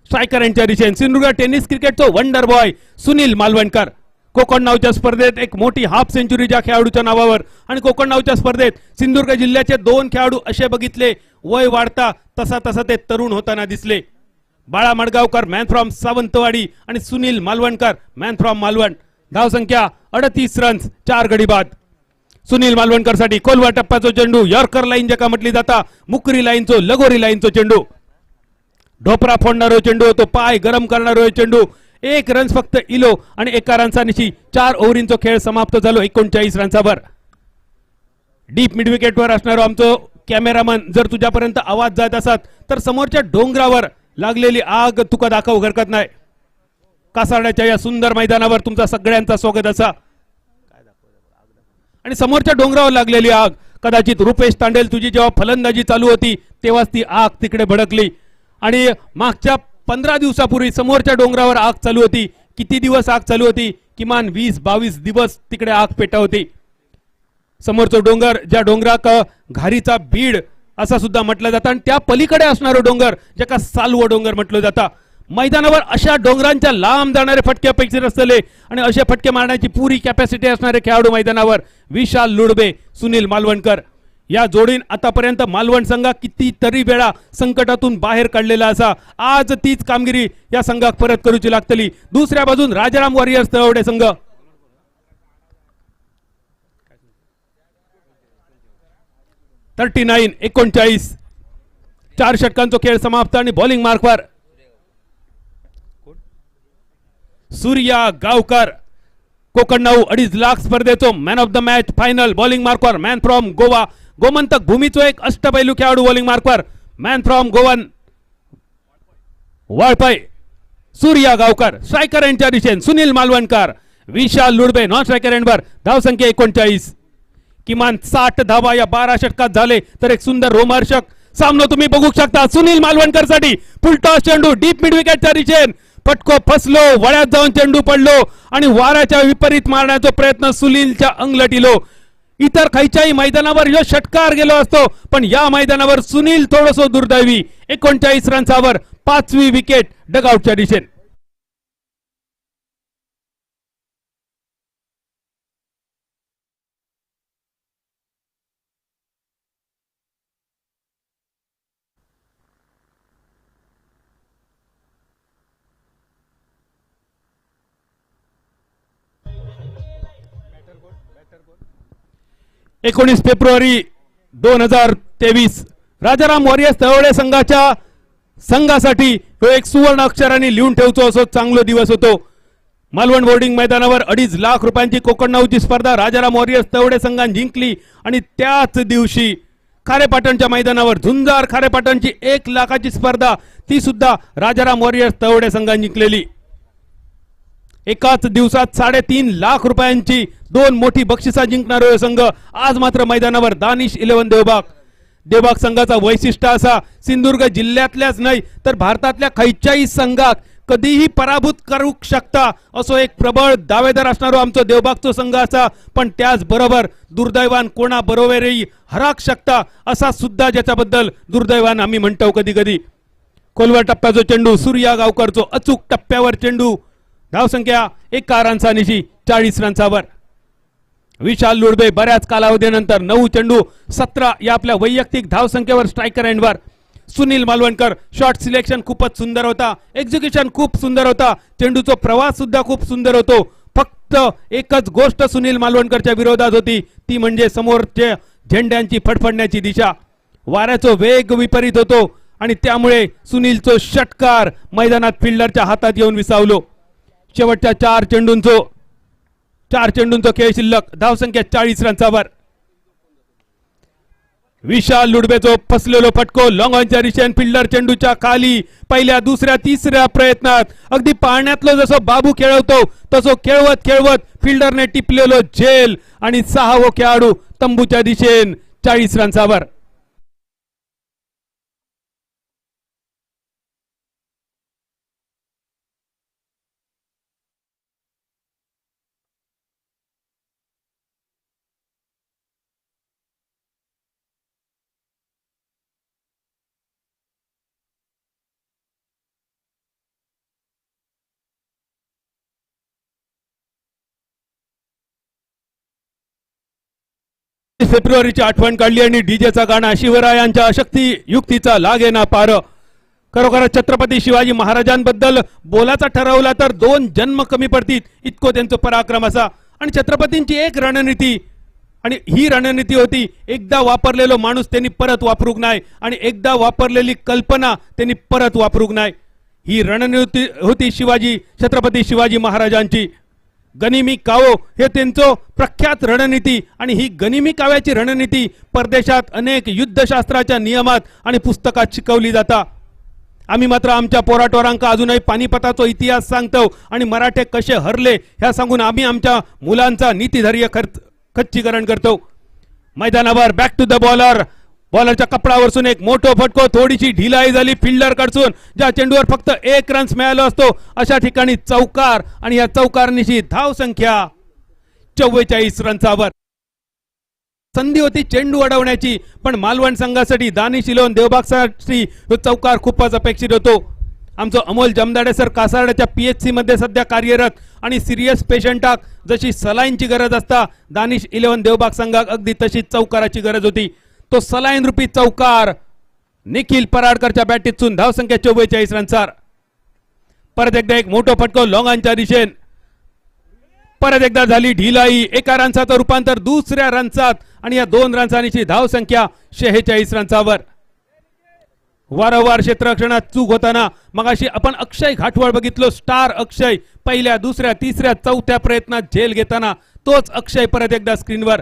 स्ट्रायकर यांच्या दिशेने सिंधुदुर्ग टेनिस क्रिकेटचो वंडर बॉय सुनील मालवणकर. कोकण नावच्या स्पर्धेत एक मोठी हाफ सेंचुरी ज्या खेळाडूच्या नावावर. आणि कोकण नावच्या स्पर्धेत सिंधुदुर्ग जिल्ह्याचे 2 खेळाडू असे बघितले, वय वाढता तसा तसा ते तरुण होताना दिसले. बाळा मडगावकर, मॅन फ्रॉम सावंतवाडी, आणि सुनील मालवणकर, मॅन फ्रॉम मालवण. धावसंख्या 38 रन्स, 4 गडी बाद. सुनील मालवणकर साठी खोलवा टप्प्याचो चेंडू, यॉर्कर लाईन जका म्हटली जाता, मुकरी लाईनचो, लगोरी लाईनचो चेंडू. ढोपरा फोडणारो चेंडू, तो पाय गरम करणारो चेंडू. 1 रन्स फक्त इलो, आणि 1 रन्सानिशी 4 ओव्हरींचो खेळ समाप्त झालो 39 रन्सावर. डीप मिड विकेटवर असणारो आमचो कॅमेरामन, जर तुझ्यापर्यंत आवाज जात असत तर समोरच्या डोंगरावर लागलेली आग तुका दाखवू हरकत नाही. कासारड्याच्या या सुंदर मैदानावर तुमचा सगळ्यांचा स्वागत असा. आणि समोरच्या डोंगरावर लागलेली आग, कदाचित रुपेश तांडेल तुझी जेव्हा फलंदाजी चालू होती तेव्हाच ती आग तिकडे भडकली. आणि मागच्या 15 दिवसापूर्वी समोरच्या डोंगरावर आग चालू होती. किती दिवस आग चालू होती? किमान 20-22 दिवस तिकडे आग पेटा होती. समोरचं डोंगर, ज्या डोंगराक घारीचा बीड असा सुद्धा म्हटलं जातं, आणि त्या पलीकडे असणारो डोंगर ज्याका सालवो डोंगर म्हटलं जातं. मैदानावर अशा डोंगरांच्या लांब जाणारे फटके अपेक्षित असले, आणि असे फटके मारण्याची पुरी कॅपॅसिटी असणारे खेळाडू मैदानावर. विशाल लुडबे, सुनील मालवणकर या जोडीन आतापर्यंत मालवण संघ कितीतरी वेळा संकटातून बाहेर काढलेला असा. आज तीच कामगिरी या संघाक परत करूची लागतली. दुसऱ्या बाजून राजाराम वॉरियर्स तळवडे संघ. 39-39, 4 षटकांचा खेळ समाप्त. आणि बॉलिंग मार्कवर सूर्या गावकर, कोकण 2.5 लाख स्पर्धेचो man of the match final. Bowling मार्कवर मॅन फ्रॉम गोवा. गोमंतक भूमीचो एक अष्टपैलू खेळाडू बॉलिंग मार्कवर, man from Goan Valpoi. Surya Gavkar, striker यांच्या दिशेने सुनील मालवणकर, विशाल लुडबे, नॉन स्ट्रायकर एंडवर. धावसंख्या 39. किमान 60 धावा या 12 षटकात झाले तर एक सुंदर रोमांचक सामना तुम्ही बघू शकता. सुनील मालवणकर साठी फुलटॉस चेंडू, डीप मिड विकेटच्या दिशेने पटको फसलो, वळ्यात जाऊन चेंडू पडलो, आणि वाऱ्याच्या विपरीत मारण्याचा प्रयत्न सुनीलच्या अंगलट इलो. इतर खैच्याही मैदानावर यो षटकार गेलो असतो, पण या मैदानावर सुनील थोडसो दुर्दैवी. 39 रन्सावर 5वी विकेट डगआउटच्या दिशेने. 19 फेब्रुवारी 2023 राजाराम वॉरियर्स तळवडे संघासाठी तो एक सुवर्ण अक्षराने लिहून ठेवतो असो चांगला दिवस होतो. मालवण बोर्डिंग मैदानावर 2.5 लाख रुपयांची कोकणनावची स्पर्धा राजाराम वॉरियर्स तळवडे संघाने जिंकली आणि त्याच दिवशी खारेपाटणच्या मैदानावर झुंजार खारेपाटणची 1 लाखाची स्पर्धा ती सुद्धा राजाराम वॉरियर्स तळवडे संघाने जिंकलेली. एकाच दिवसात 3.5 लाख रुपयांची 2 मोठी बक्षिसा जिंकणारा संघ आज मात्र मैदानावर दानिश 11 देवबाग संघाचा वैशिष्ट्य असा सिंधुदुर्ग जिल्ह्यातल्याच नाही तर भारतातल्या खैच्याही संघात कधीही पराभूत करू शकता असो एक प्रबळ दावेदार असणारो आमचा देवबागचा संघ असा, पण त्याचबरोबर दुर्दैवान कोणा बरोबरही हराक शकता असा सुद्धा ज्याच्याबद्दल दुर्दैवान आम्ही म्हणतो कधी कधी. खोलवर टप्प्याचा चेंडू सूर्या गावकरचो अचूक टप्प्यावर चेंडू धावसंख्या 1 रनसानिशी 40 रनसावर. विशाल लुडबे बऱ्याच कालावधीनंतर 9 चेंडू 17 या आपल्या वैयक्तिक धावसंख्येवर स्ट्रायकर एंडवर. सुनील मालवणकर शॉट सिलेक्शन खूपच सुंदर होता, एक्झिक्युशन खूप सुंदर होता, चेंडूचा प्रवास सुद्धा खूप सुंदर होतो. फक्त एकच गोष्ट सुनील मालवणकरच्या विरोधात होती ती म्हणजे समोरच्या झेंड्यांची फडफडण्याची दिशा. वाऱ्याचा वेग विपरीत होतो आणि त्यामुळे सुनीलचो षटकार मैदानात फिल्डरच्या हातात येऊन विसावलो. शेवटच्या 4 चेंडूंचा खेळ शिल्लक धावसंख्या 40 रनसावर. विशाल लुडबेचो फसलेलो फटको लॉंग ऑनच्या दिशेने फिल्डर चेंडूच्या खाली पहिल्या दुसऱ्या तिसऱ्या प्रयत्नात अगदी पाण्यातलो जसो बाबू खेळवतो तसो खेळवत फिल्डरने टिपलेलो झेल आणि 6वो खेळाडू तंबूच्या दिशेने 40 रनसावर. फेब्रुवारीची आठवण काढली आणि डीजेचा गाणा शिवरायांच्या शक्ती युक्तीचा लागे ना पार. खरोखरच छत्रपती शिवाजी महाराजांबद्दल बोलाचा ठरवला तर 2 जन्म कमी पडतील इतको त्यांचा पराक्रम असा. आणि छत्रपतींची एक रणनीती आणि ही रणनीती होती एकदा वापरलेलो माणूस त्यांनी परत वापरूक नाही आणि एकदा वापरलेली कल्पना त्यांनी परत वापरूक नाही. ही रणनीती होती छत्रपती शिवाजी महाराजांची. गनिमी कावो हे त्यांचं प्रख्यात रणनीती आणि ही गनिमी काव्याची रणनीती परदेशात अनेक युद्धशास्त्राच्या नियमात आणि पुस्तकात शिकवली जाता. आम्ही मात्र आमच्या पोराटोरांका अजूनही पानिपताचा इतिहास सांगतो आणि मराठे कसे हरले ह्या सांगून आम्ही आमच्या मुलांचा नीतिधैर्य खच्चीकरण करतो. मैदानावर बॅक टू द बॉलरच्या कपडावरसून एक मोठो फटको थोडीशी ढिलाई झाली फिल्डर कडसून ज्या चेंडूवर फक्त 1 रन्स मिळालो असतो अशा ठिकाणी चौकार आणि या चौकारनिशी धाव संख्या 44 रनसावर. संधी होती चेंडू अडवण्याची पण मालवण संघासाठी दानिश 11 देवबागसाठी चौकार खूपच अपेक्षित होतो. आमचं अमोल जमदाडे सर कासारड्याच्या PHC मध्ये सध्या कार्यरत आणि सिरियस पेशंटाक जशी सलाईनची गरज असता दानिश 11 देवबाग संघाक अगदी तशी चौकाराची गरज होती. तो सलाईन रूपी चौकार निखिल पराडकरच्या बॅटीतून धावसंख्या 44 रनसार. परत एकदा एक मोठो फटको लॉंगांच्या दिशेने परत एकदा झाली ढिलाई 1 रनसाचं रूपांतर दुसऱ्या रनसात आणि या 2 रनसांची धावसंख्या 46 रनसावर. वारंवार क्षेत्ररक्षणात चूक होताना मगाशी आपण अक्षय घाटवळ बघितलो. स्टार अक्षय पहिल्या दुसऱ्या तिसऱ्या चौथ्या प्रयत्नात झेल घेताना तोच अक्षय परत एकदा स्क्रीनवर.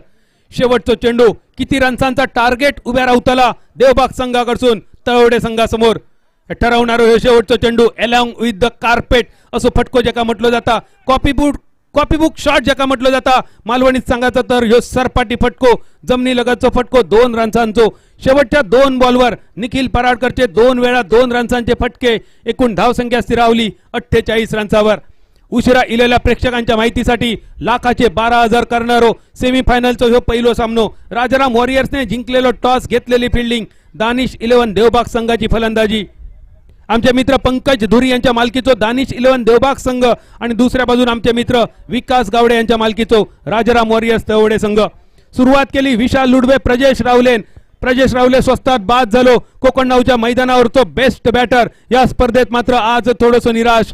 शेवटचा चेंडू किती रनसांचा टार्गेट उभ्या राहतला देवबाग संघाकडून तळवडे संघासमोर ठरवणारा हे शेवटचा चेंडू अलॉंग विथ द कार्पेट असो फटको ज्याका म्हटलं जाता कॉपीबुक शॉट ज्याका म्हटलं जाता मालवणी संघाचा तर ह्यो सरपाटी फटको जमनी लगतचो फटको 2 रनसांचो. शेवटच्या 2 बॉलवर निखिल पराडकरचे 2 वेळा 2 रनसांचे फटके एकूण धावसंख्या स्थिरावली 48 रनसावर. उशिरा इलेल्या प्रेक्षकांच्या माहितीसाठी लाखाचे 12,000 करणारो सेमीफायनलचा ह्यो पहिलो सामनो. राजाराम वॉरियर्सने जिंकलेलो टॉस घेतलेली फिल्डिंग दानिश 11 देवबाग संघाची फलंदाजी. आमचे मित्र पंकज धुरी यांच्या मालकीचो दानिश 11 देवबाग संघ आणि दुसऱ्या बाजून आमचे मित्र विकास गावडे यांच्या मालकीचो राजाराम वॉरियर्स तळवडे संघ. सुरुवात केली विशाल लुडबे प्रजेश रावले स्वस्तात बाद झालो. कोकणनावच्या मैदानावरचो बेस्ट बॅटर या स्पर्धेत मात्र आज थोडंसं निराश.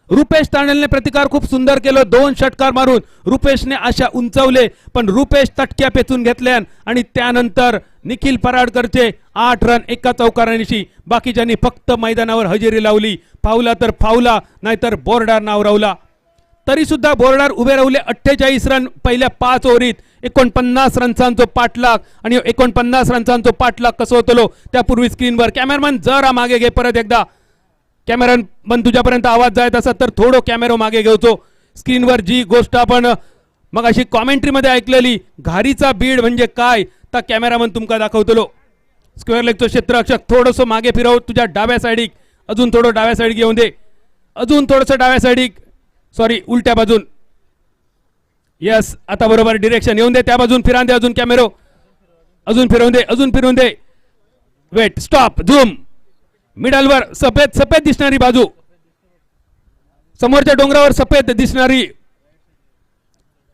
रुपेश तांडेलने प्रतिकार खूप सुंदर केलं, 2 षटकार मारून रुपेशने आशा उंचावले, पण रुपेश तटक्या पेचून घेतल्या आणि त्यानंतर निखिल पराडकरचे 8 रन एका चौकारानिशी. बाकीच्यांनी फक्त मैदानावर हजेरी लावली, फावला तर फावला, नाहीतर बोर्डार नाव रावला. तरी सुद्धा बोर्डार उभे राहिले 48 रन पहिल्या 5 ओव्हरीत. 49 रन्सांचो पाठलाग आणि 49 रन्सांचो पाठलाग कसो होतलो त्यापूर्वी स्क्रीनवर कॅमेरामन जरा मागे घे परत एकदा. कॅमेरामन तुझ्यापर्यंत आवाज जायत असत तर थोडं कॅमेरा मागे घेवचो. स्क्रीनवर जी गोष्ट आपण मग अशी कॉमेंट्रीमध्ये ऐकलेली, घारीचा बीड म्हणजे काय, तर कॅमेरामन तुमका दाखवतलो. स्क्वेअर लेगचो क्षेत्ररक्षक थोडंसं मागे फिरव, तुझ्या डाव्या साईडीक अजून थोडं डाव्या साईड घेऊन दे, अजून थोडंसं डाव्या साईडीक, सॉरी उलट्या बाजून. यस, आता बरोबर डिरेक्शन येऊन दे, त्या बाजून फिरान दे, अजून कॅमेरो अजून फिरवून दे, अजून फिरवून दे. Wait, stop, zoom. मिडलवर सफेद सफेद दिसणारी बाजू, समोरच्या डोंगरावर सफेद दिसणारी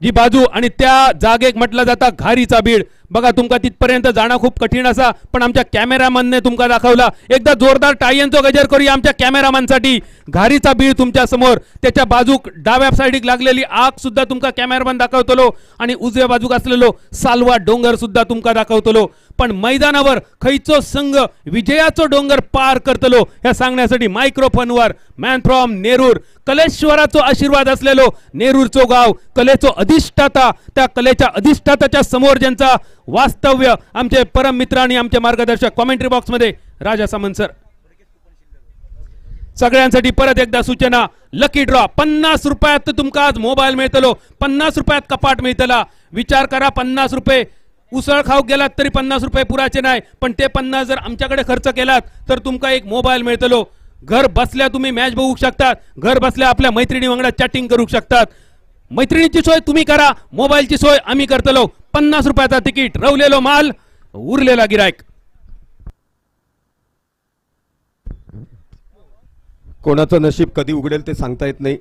जी बाजू आणि त्या जागेक म्हटलं जाता घारीचा बीड. बघा तुमका तिथपर्यंत जाणं खूप कठीण असा, पण आमच्या कॅमेरामनने तुमका दाखवला. एकदा जोरदार टाळ्यांचो गजर करूया आमच्या कॅमेरामनसाठी. घारीचा बीड तुमच्या समोर, त्याच्या बाजूक डाव्या साईडीक लागलेली आग सुद्धा तुमका कॅमेरामन दाखवतलो आणि उजव्या बाजूक असलेलो सालवा डोंगर सुद्धा तुमका दाखवतलो. पण मैदानावर खैचो संघ विजयाचो डोंगर पार करतलो हे सांगण्यासाठी मायक्रोफोनवर मॅन फ्रॉम नेरूर, कलेश्वराचो आशीर्वाद असलेलो नेरूरचो गाव, कलेचो अधिष्ठाता, त्या कलेच्या अधिष्ठाताच्या समोर ज्यांचा वास्तव्य आमचे परम मित्र आणि आमचे मार्गदर्शक कॉमेंट्री बॉक्स मध्ये राजा सामंत सर. सगळ्यांसाठी परत एकदा सूचना, लकी ड्रॉ 50 रुपयात तुमका आज मोबाईल मिळतलो, 50 रुपयात कपाट मिळतला. विचार करा, 50 रुपये उसळ खाऊक गेलात तरी 50 रुपये पुराचे नाही, पण ते 50 जर आमच्याकडे खर्च केलात तर तुमका एक मोबाईल मिळतलो. घर बसल्या तुम्ही मॅच बघू शकतात, घर बसल्या आपल्या मैत्रिणी वांगडा चॅटिंग करू शकतात. मैत्रिणीची सोय तुम्ही करा, मोबाईलची सोय आम्ही करतलो. 50 रुपयाचा तिकीट, रवलेलो माल, उरलेला गिरायक. कोणाचं नशीब कधी उघडेल ते सांगता येत नाही.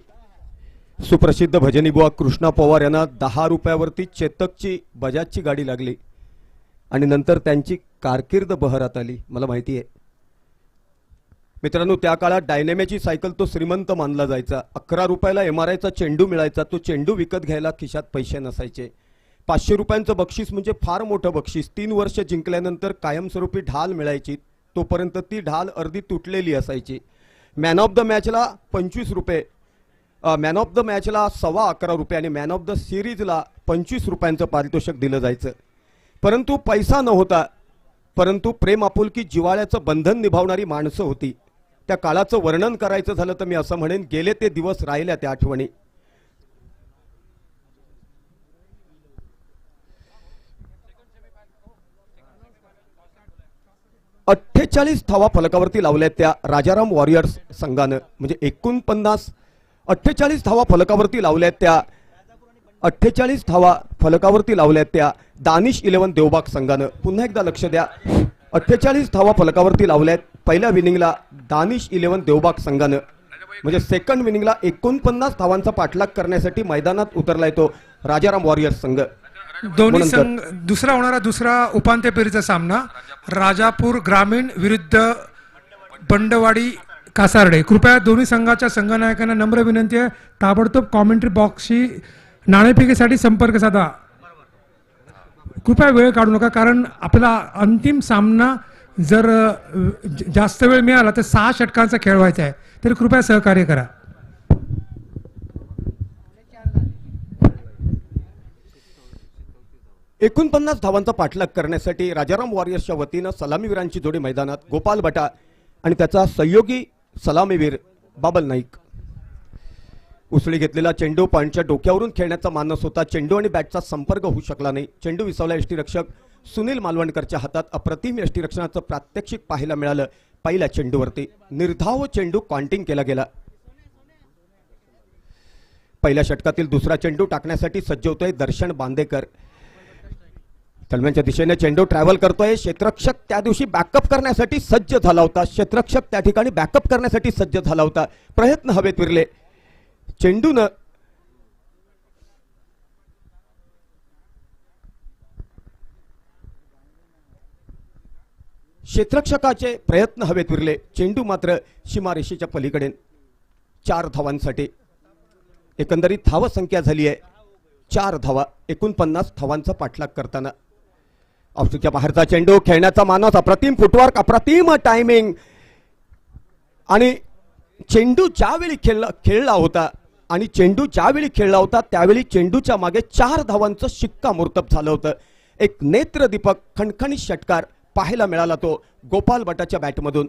सुप्रसिद्ध भजनी बुवा कृष्णा पवार यांना 10 रुपयावरती चेतकची बजाजची गाडी लागली आणि नंतर त्यांची कारकीर्द बहरात आली, मला माहिती आहे. मित्रांनो, त्या काळात डायनेमेची सायकल तो श्रीमंत मानला जायचा. 11 रुपयाला MRIचा चेंडू मिळायचा, तो चेंडू विकत घ्यायला खिशात पैसे नसायचे. 500 रुपयांचं बक्षीस म्हणजे फार मोठं बक्षीस. 3 वर्ष जिंकल्यानंतर कायमस्वरूपी ढाल मिळायची, तोपर्यंत ती ढाल अर्धी तुटलेली असायची. मॅन ऑफ द मॅचला 25 रुपये, मॅन ऑफ द मॅचला 11.25 रुपये आणि मॅन ऑफ द सिरीजला 25 रुपयांचं पारितोषिक दिलं जायचं. परंतु पैसा नव्हता, परंतु प्रेम आपुलकी जिव्हाळ्याचं बंधन निभावणारी माणसं होती. त्या काळाचं वर्णन करायचं झालं तर मी असं म्हणेन, गेले ते दिवस राहिल्या त्या आठवणी. अठ्ठेचाळीस धावा फलकावरती लावल्या त्या राजाराम वॉरियर्स संघानं, म्हणजे 48 धावा फलकावरती लावल्या त्या 48 धावा फलकावरती लावल्या त्या दानिश 11 देवबाग संघानं. पुन्हा एकदा लक्ष द्या, 48 धावा फलकावरती लावल्यात पहिल्या इनिंगला दानिश 11 देवबाग संघानं, म्हणजे सेकंड इनिंगला 49 धावांचा पाठलाग करण्यासाठी मैदानात उतरलाय तो राजाराम वॉरियर्स संघ. दोन्ही संघ दुसरा उपांत्य फेरीचा सामना राजापूर ग्रामीण विरुद्ध बंडवाडी कासारडे. कृपया दोन्ही संघाच्या संघनायकांना नम्र विनंती आहे, ताबडतोब कॉमेंट्री बॉक्सशी नाणेफेकीसाठी संपर्क साधा. कृपया वेळ काढू नका, कारण आपला अंतिम सामना जर जास्त वेळ मिळाला तर 6 षटकांचा खेळ व्हायचा आहे, तरी कृपया सहकार्य करा. एकोणपन्नास धावांचा पाठलाग करण्यासाठी राजाराम वॉरियर्सच्या वतीनं सलामीवीरांची जोडी मैदानात. गोपाल बटा आणि त्याचा सहयोगी सलामीवीर बाबल नाईक. उसळी घेतलेला चेंडू पॉइंटच्या डोक्यावरून खेळण्याचा मानस होता. चेंडू आणि बॅटचा संपर्क होऊ शकला नाही. चेंडू विसावला यष्टीरक्षक सुनील मालवणकरच्या हातात. अप्रतिम यष्टीरक्षणाचं प्रात्यक्षिक पाहायला मिळालं पहिल्या चेंडूवरती. निर्धाव चेंडू काउंटिंग केला गेला. पहिल्या षटकातील दुसरा चेंडू टाकण्यासाठी सज्ज होतोय दर्शन बांदेकर. दरम्यानच्या दिशेने चेंडू ट्रॅव्हल करतोय. क्षेत्ररक्षक त्या दिवशी बॅकअप करण्यासाठी सज्ज झाला होता. क्षेत्ररक्षक त्या ठिकाणी बॅकअप करण्यासाठी सज्ज झाला होता. प्रयत्न हवेत विरले. चेंडूनं क्षेत्ररक्षकाचे प्रयत्न हवेत विरले. चेंडू मात्र सीमारेषेच्या पलीकडे. 4 धावांसाठी. एकंदरीत धावसंख्या झाली आहे 4 धावा 49 धावांचा पाठलाग करताना. ऑफस्टंपच्या बाहेरचा चेंडू, खेळण्याचा मानस, अप्रतिम फुटवर्क, अप्रतिम टायमिंग. आणि चेंडू ज्यावेळी खेळला होता त्यावेळी चेंडूच्या मागे 4 धावांचं शिक्कामोर्तब झालं होतं. एक नेत्रदीपक खणखणीत षटकार पाहायला मिळाला तो गोपाल भटाच्या बॅटमधून.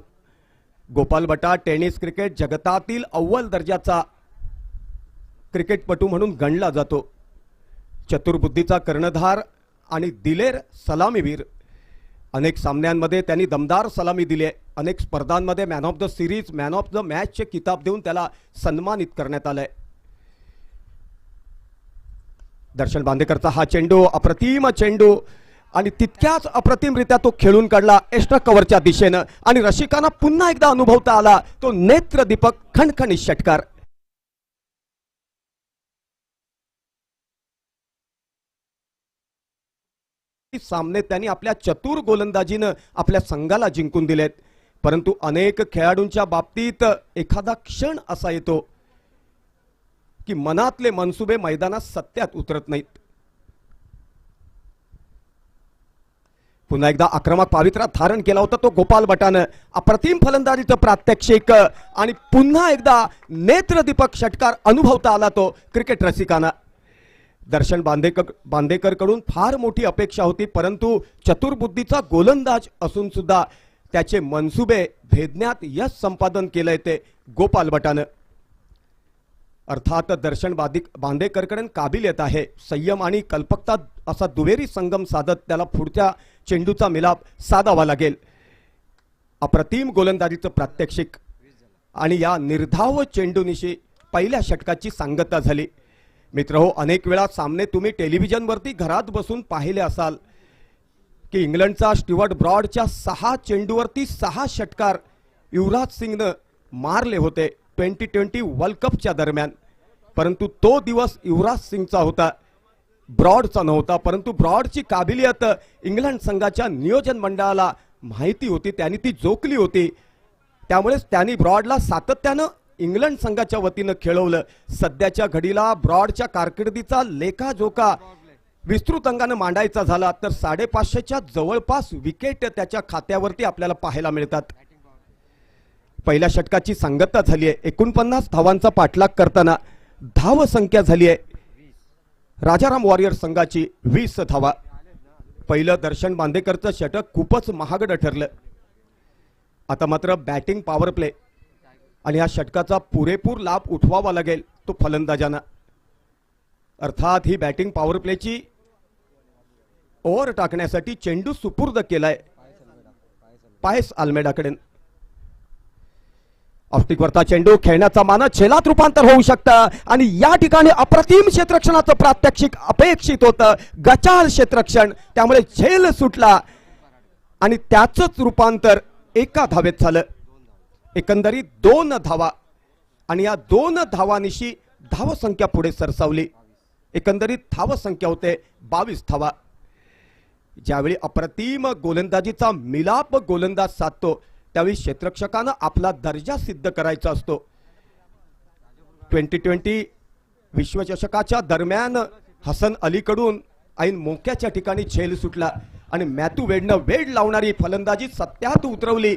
गोपाल भटा टेनिस क्रिकेट जगतातील अव्वल दर्जाचा क्रिकेटपटू म्हणून गणला जातो. चतुर्बुद्धीचा कर्णधार आणि दिलेर सलामीवीर. अनेक सामन्यांमध्ये त्यांनी दमदार सलामी दिली आहे. अनेक स्पर्धांमध्ये man of the series, man of the मॅचचे किताब देऊन त्याला सन्मानित करण्यात आलंय. दर्शन बांदेकरचा हा चेंडू, अप्रतिम चेंडू, आणि तितक्याच अप्रतिमरित्या तो खेळून काढला एक्स्ट्रा कव्हरच्या दिशेनं. आणि रसिकांना पुन्हा एकदा अनुभवता आला तो नेत्रदीपक खणखणीत षटकार. सामने त्यांनी आपल्या चतुर गोलंदाजीनं आपल्या संघाला जिंकून दिलेत. परंतु अनेक खेळाडूंच्या बाबतीत एखादा क्षण असा येतो की मनातले मनसुबे मैदानात सत्यात उतरत नाहीत. पुन्हा एकदा आक्रमक पावित्र्यात धारण केला होता तो गोपाल भटानं. अप्रतिम फलंदाजीचं प्रात्यक्षिक आणि पुन्हा एकदा नेत्रदीपक षटकार अनुभवता आला तो क्रिकेट रसिकांना. दर्शन बांदेकर कडून फार मोठी अपेक्षा होती, परंतु चतुर्बुद्धीचा गोलंदाज असून सुद्धा त्याचे मनसुबे भेदण्यात यश संपादन केलंय ते गोपाल भटानं. अर्थात दर्शन बांदेकरकडे काबिलियत आहे. संयम आणि कल्पकता असा दुहेरी संगम साधत त्याला पुढच्या चेंडूचा मिलाप साधावा लागेल. अप्रतिम गोलंदाजीचं प्रात्यक्षिक आणि या निर्धाव चेंडूनिशी पहिल्या षटकाची सांगता झाली. मित्रहो, अनेक वेळा सामने तुम्ही टेलिव्हिजनवरती घरात बसून पाहिले असाल की इंग्लंडचा स्टीवर्ट ब्रॉडच्या 6 चेंडूवरती 6 षटकार युवराज सिंगनं मारले होते 2020 वर्ल्ड कपच्या दरम्यान. परंतु तो दिवस युवराज सिंगचा होता, ब्रॉडचा नव्हता. परंतु ब्रॉडची काबिलियत इंग्लंड संघाच्या नियोजन मंडळाला माहिती होती, त्यांनी ती जोखली होती. त्यामुळेच त्यांनी ब्रॉडला सातत्यानं इंग्लंड संघाच्या वतीनं खेळवलं. सध्याच्या घडीला ब्रॉडच्या कारकिर्दीचा लेखाजोखा विस्तृत अंगानं मांडायचा झाला तर 550च्या जवळपास विकेट त्याच्या खात्यावरती आपल्याला पाहायला मिळतात. पहिल्या षटकाची सांगता झाली आहे. 49 धावांचा पाठलाग करताना धाव संख्या झाली आहे राजाराम वॉरियर संघाची 20 धावा. पहिलं दर्शन बांदेकरचं षटक खूपच महागडं ठरलं. आता मात्र बॅटिंग पॉवर प्ले आणि या षटकाचा पुरेपूर लाभ उठवावा लागेल तो फलंदाजांना. अर्थात ही बॅटिंग पॉवर प्लेची ओव्हर टाकण्यासाठी चेंडू सुपूर्द केलाय पायस अल्मेडाकडे. ऑफ्टिकवरचा चेंडू, खेळण्याचा मानस छेलात रूपांतर होऊ शकतं आणि या ठिकाणी अप्रतिम क्षेत्ररक्षणाचं प्रात्यक्षिक अपेक्षित होतं. गचाळ क्षेत्ररक्षण, त्यामुळे झेल सुटला आणि त्याचंच रूपांतर एका धावेत झालं. एकंदरीत 2 धावा आणि या 2 धावांनिशी धावसंख्या पुढे सरसावली. एकंदरीत धावसंख्या होते 22 धावा. ज्यावेळी अप्रतिम गोलंदाजीचा मिलाप गोलंदाज साधतो त्यावेळी क्षेत्ररक्षकानं आपला दर्जा सिद्ध करायचा असतो. 2020 विश्वचषकाच्या दरम्यान हसन अलीकडून ऐन मोक्याच्या ठिकाणी झेल सुटला आणि मॅथ्यू वेडनं वेड लावणारी फलंदाजी सत्यात उतरवली.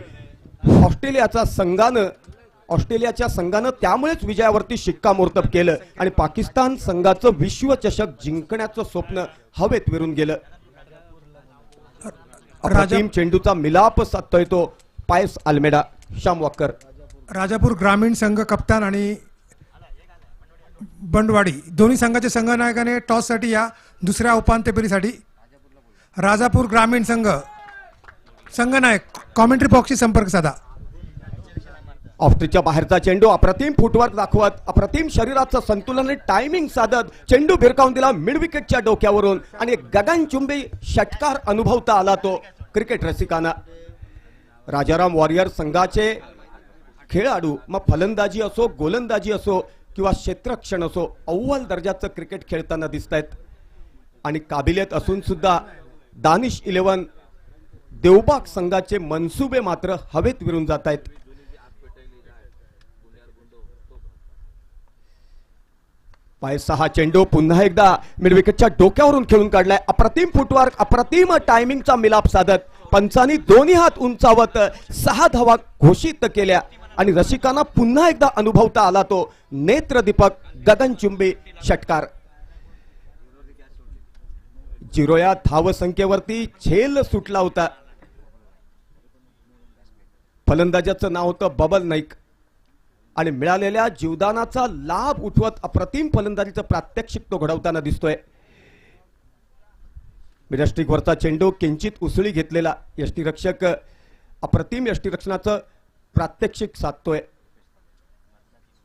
ऑस्ट्रेलियाच्या संघानं त्यामुळेच विजयावरती शिक्कामोर्तब केलं आणि पाकिस्तान संघाचं विश्वचषक जिंकण्याचं स्वप्न हवेत विरून गेलं. अप्रतिम चेंडूचा मिलाप साधतोय तो पायस अल्मेडा. श्याम वॉकर. राजापूर ग्रामीण संघ कप्तान आणि बंडवाडी दोन्ही संघाचे संघनायकाने टॉससाठी या दुसऱ्या उपांत्य फेरीसाठी. राजापूर ग्रामीण संघनायक कॉमेंट्री बॉक्सशी संपर्क साधा. ऑफ्टरीच्या बाहेरचा चेंडू, अप्रतिम फुटवर्क दाखवत, अप्रतिम शरीराचं संतुलन आणि टायमिंग साधत चेंडू भिरकावून दिला मिड विकेटच्या डोक्यावरून आणि एक गगनचुंबी षटकार अनुभवता आला तो क्रिकेट रसिकांना. राजाराम वॉरियर संघाचे खेळाडू मग फलंदाजी असो, गोलंदाजी असो किंवा क्षेत्ररक्षण असो, अव्वल दर्जाचं क्रिकेट खेळताना दिसत आहेत. आणि काबिलियत असून सुद्धा दानिश 11 देवबाग संघाचे मनसुबे मात्र हवेत विरून जात आहेत. पायचा हा चेंडू पुन्हा एकदा मिडविकेटच्या डोक्यावरून खेळून काढलाय. अप्रतिम फुटवर्क, अप्रतिम टायमिंगचा मिलाप साधत पंचांनी दोन्ही हात उंचावत 6 धावा घोषित केल्या आणि रसिकांना पुन्हा एकदा अनुभवता आला तो नेत्रदीपक गगनचुंबी षटकार. 0 या धावसंख्येवरती झेल सुटला होता. फलंदाजाचं नाव होतं बबल नाईक आणि मिळालेल्या जीवदानाचा लाभ उठवत अप्रतिम फलंदाजीचं प्रात्यक्षिक तो घडवताना दिसतोय. मिडस्ट्रिकवरचा चेंडू किंचित उसळी घेतलेला यष्टीरक्षक अप्रतिम यष्टीरक्षणाचं प्रात्यक्षिक साधतोय.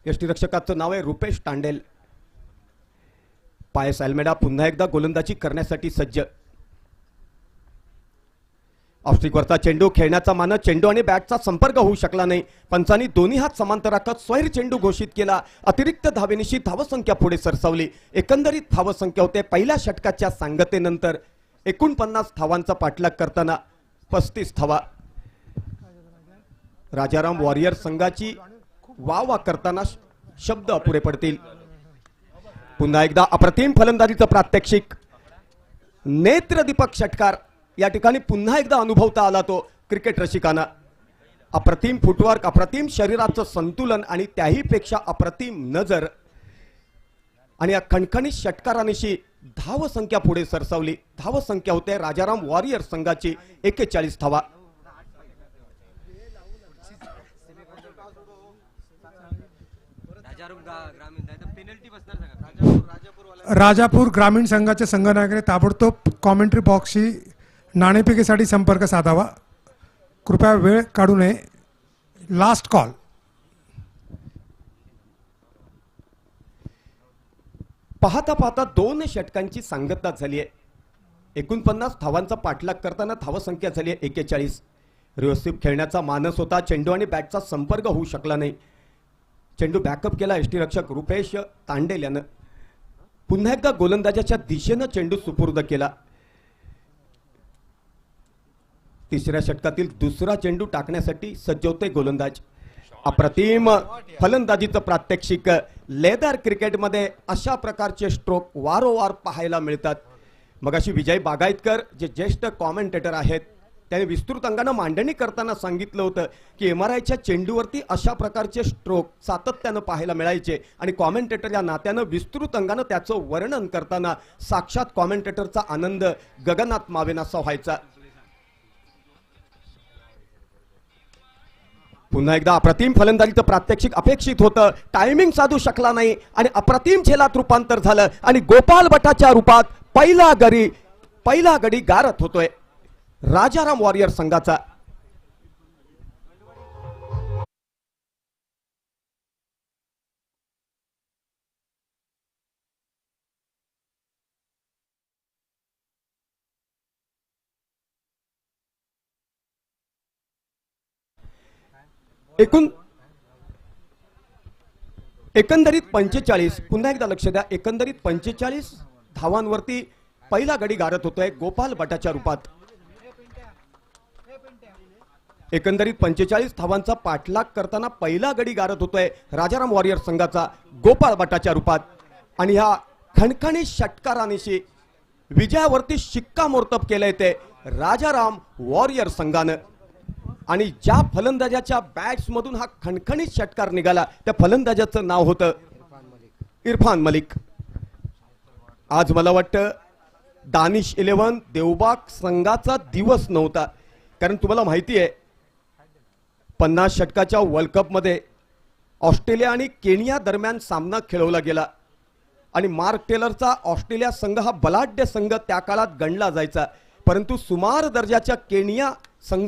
यष्टीरक्षकाचं नाव आहे रुपेश तांडेल. पायस अल्मेडा पुन्हा एकदा गोलंदाजी करण्यासाठी सज्ज. ऑफस्ट्रिकवरचा चेंडू खेळण्याचा मानस, चेंडू आणि बॅटचा संपर्क होऊ शकला नाही. पंचांनी दोन्ही हात समांतर राखत स्वैर चेंडू घोषित केला. अतिरिक्त धावेनिशी धावसंख्या पुढे सरसावली. एकंदरीत धावसंख्या होते पहिल्या षटकाच्या सांगतेनंतर 49 धावांचा पाठलाग करताना 35 धावा. राजाराम वॉरियर संघाची वाह करताना शब्द अपुरे पडतील. पुन्हा एकदा अप्रतिम फलंदाजीचं प्रात्यक्षिक, नेत्रदीपक षटकार या ठिकाणी पुन्हा एकदा अनुभवता आला तो क्रिकेट रसिकांना. अप्रतिम फुटवर्क, अप्रतिम शरीराचं संतुलन आणि त्याही पेक्षा अप्रतिम नजर आणि या खणखणीत षटकारानिशी धावसंख्या पुढे सरसावली. धावसंख्या होते राजाराम वॉरियर संघाची 41 धावा. राजापूर ग्रामीण संघाच्या संघनायकाने ताबडतोब कॉमेंट्री बॉक्सशी नाणेफेकीसाठी संपर्क साधावा. कृपया वेळ काढू नये. Last call. पाहता पाहता 2 षटकांची सांगता झाली आहे. 49 धावांचा पाठलाग करताना धावसंख्या झाली आहे 41. रिव्हर्सिव्ह खेळण्याचा मानस होता. चेंडू आणि बॅटचा संपर्क होऊ शकला नाही. चेंडू बॅकअप केला यष्टीरक्षक रुपेश तांडेल यानं. पुन्हा एकदा गोलंदाजाच्या दिशेनं चेंडू सुपूर्द केला. तिसऱ्या षटकातील दुसरा चेंडू टाकण्यासाठी सज्ज होते गोलंदाज. अप्रतिम फलंदाजीचं प्रात्यक्षिक. लेदर क्रिकेटमध्ये अशा प्रकारचे स्ट्रोक वारंवार पाहायला मिळतात. मगाशी विजय बागायतकर जे ज्येष्ठ कॉमेंटेटर आहेत त्याने विस्तृत अंगानं मांडणी करताना सांगितलं होतं की MRIच्या चेंडूवरती अशा प्रकारचे स्ट्रोक सातत्यानं पाहायला मिळायचे आणि कॉमेंटेटर या नात्यानं विस्तृत अंगानं त्याचं वर्णन करताना साक्षात कॉमेंटेटरचा आनंद गगनात मावेनासा व्हायचा. पुन्हा एकदा अप्रतिम फलंदाजीचं प्रात्यक्षिक अपेक्षित होतं. टायमिंग साधू शकला नाही आणि अप्रतिम झेलात रूपांतर झालं आणि गोपाल भटाच्या रूपात पहिला गडी गारत होतोय राजाराम वॉरियर संघाचा. एकंदरीत 45. पुन्हा एकदा लक्ष द्या. एकंदरीत 45 धावांवरती पहिला गडी गारत होतोय गोपाल भटाच्या रूपात. एकंदरीत 45 धावांचा पाठलाग करताना पहिला गडी गारत होतोय राजाराम वॉरियर संघाचा गोपाल भटाच्या रूपात. आणि ह्या खणखणी षटकारानिशी विजयावरती शिक्कामोर्तब केलंय ते राजाराम वॉरियर संघानं. आणि ज्या फलंदाजाच्या बॅट्स मधून हा खणखणीत षटकार निघाला त्या फलंदाजाचं नाव होतं इरफान मलिक. आज मला वाटतं दानिश 11 देवबाग संघाचा दिवस नव्हता. कारण तुम्हाला माहिती आहे 50 षटकाच्या वर्ल्ड कप मध्ये ऑस्ट्रेलिया आणि केनिया दरम्यान सामना खेळवला गेला आणि मार्क टेलरचा ऑस्ट्रेलिया संघ हा बलाढ्य संघ त्या काळात गणला जायचा. परंतु सुमार दर्जाच्या केनिया संघ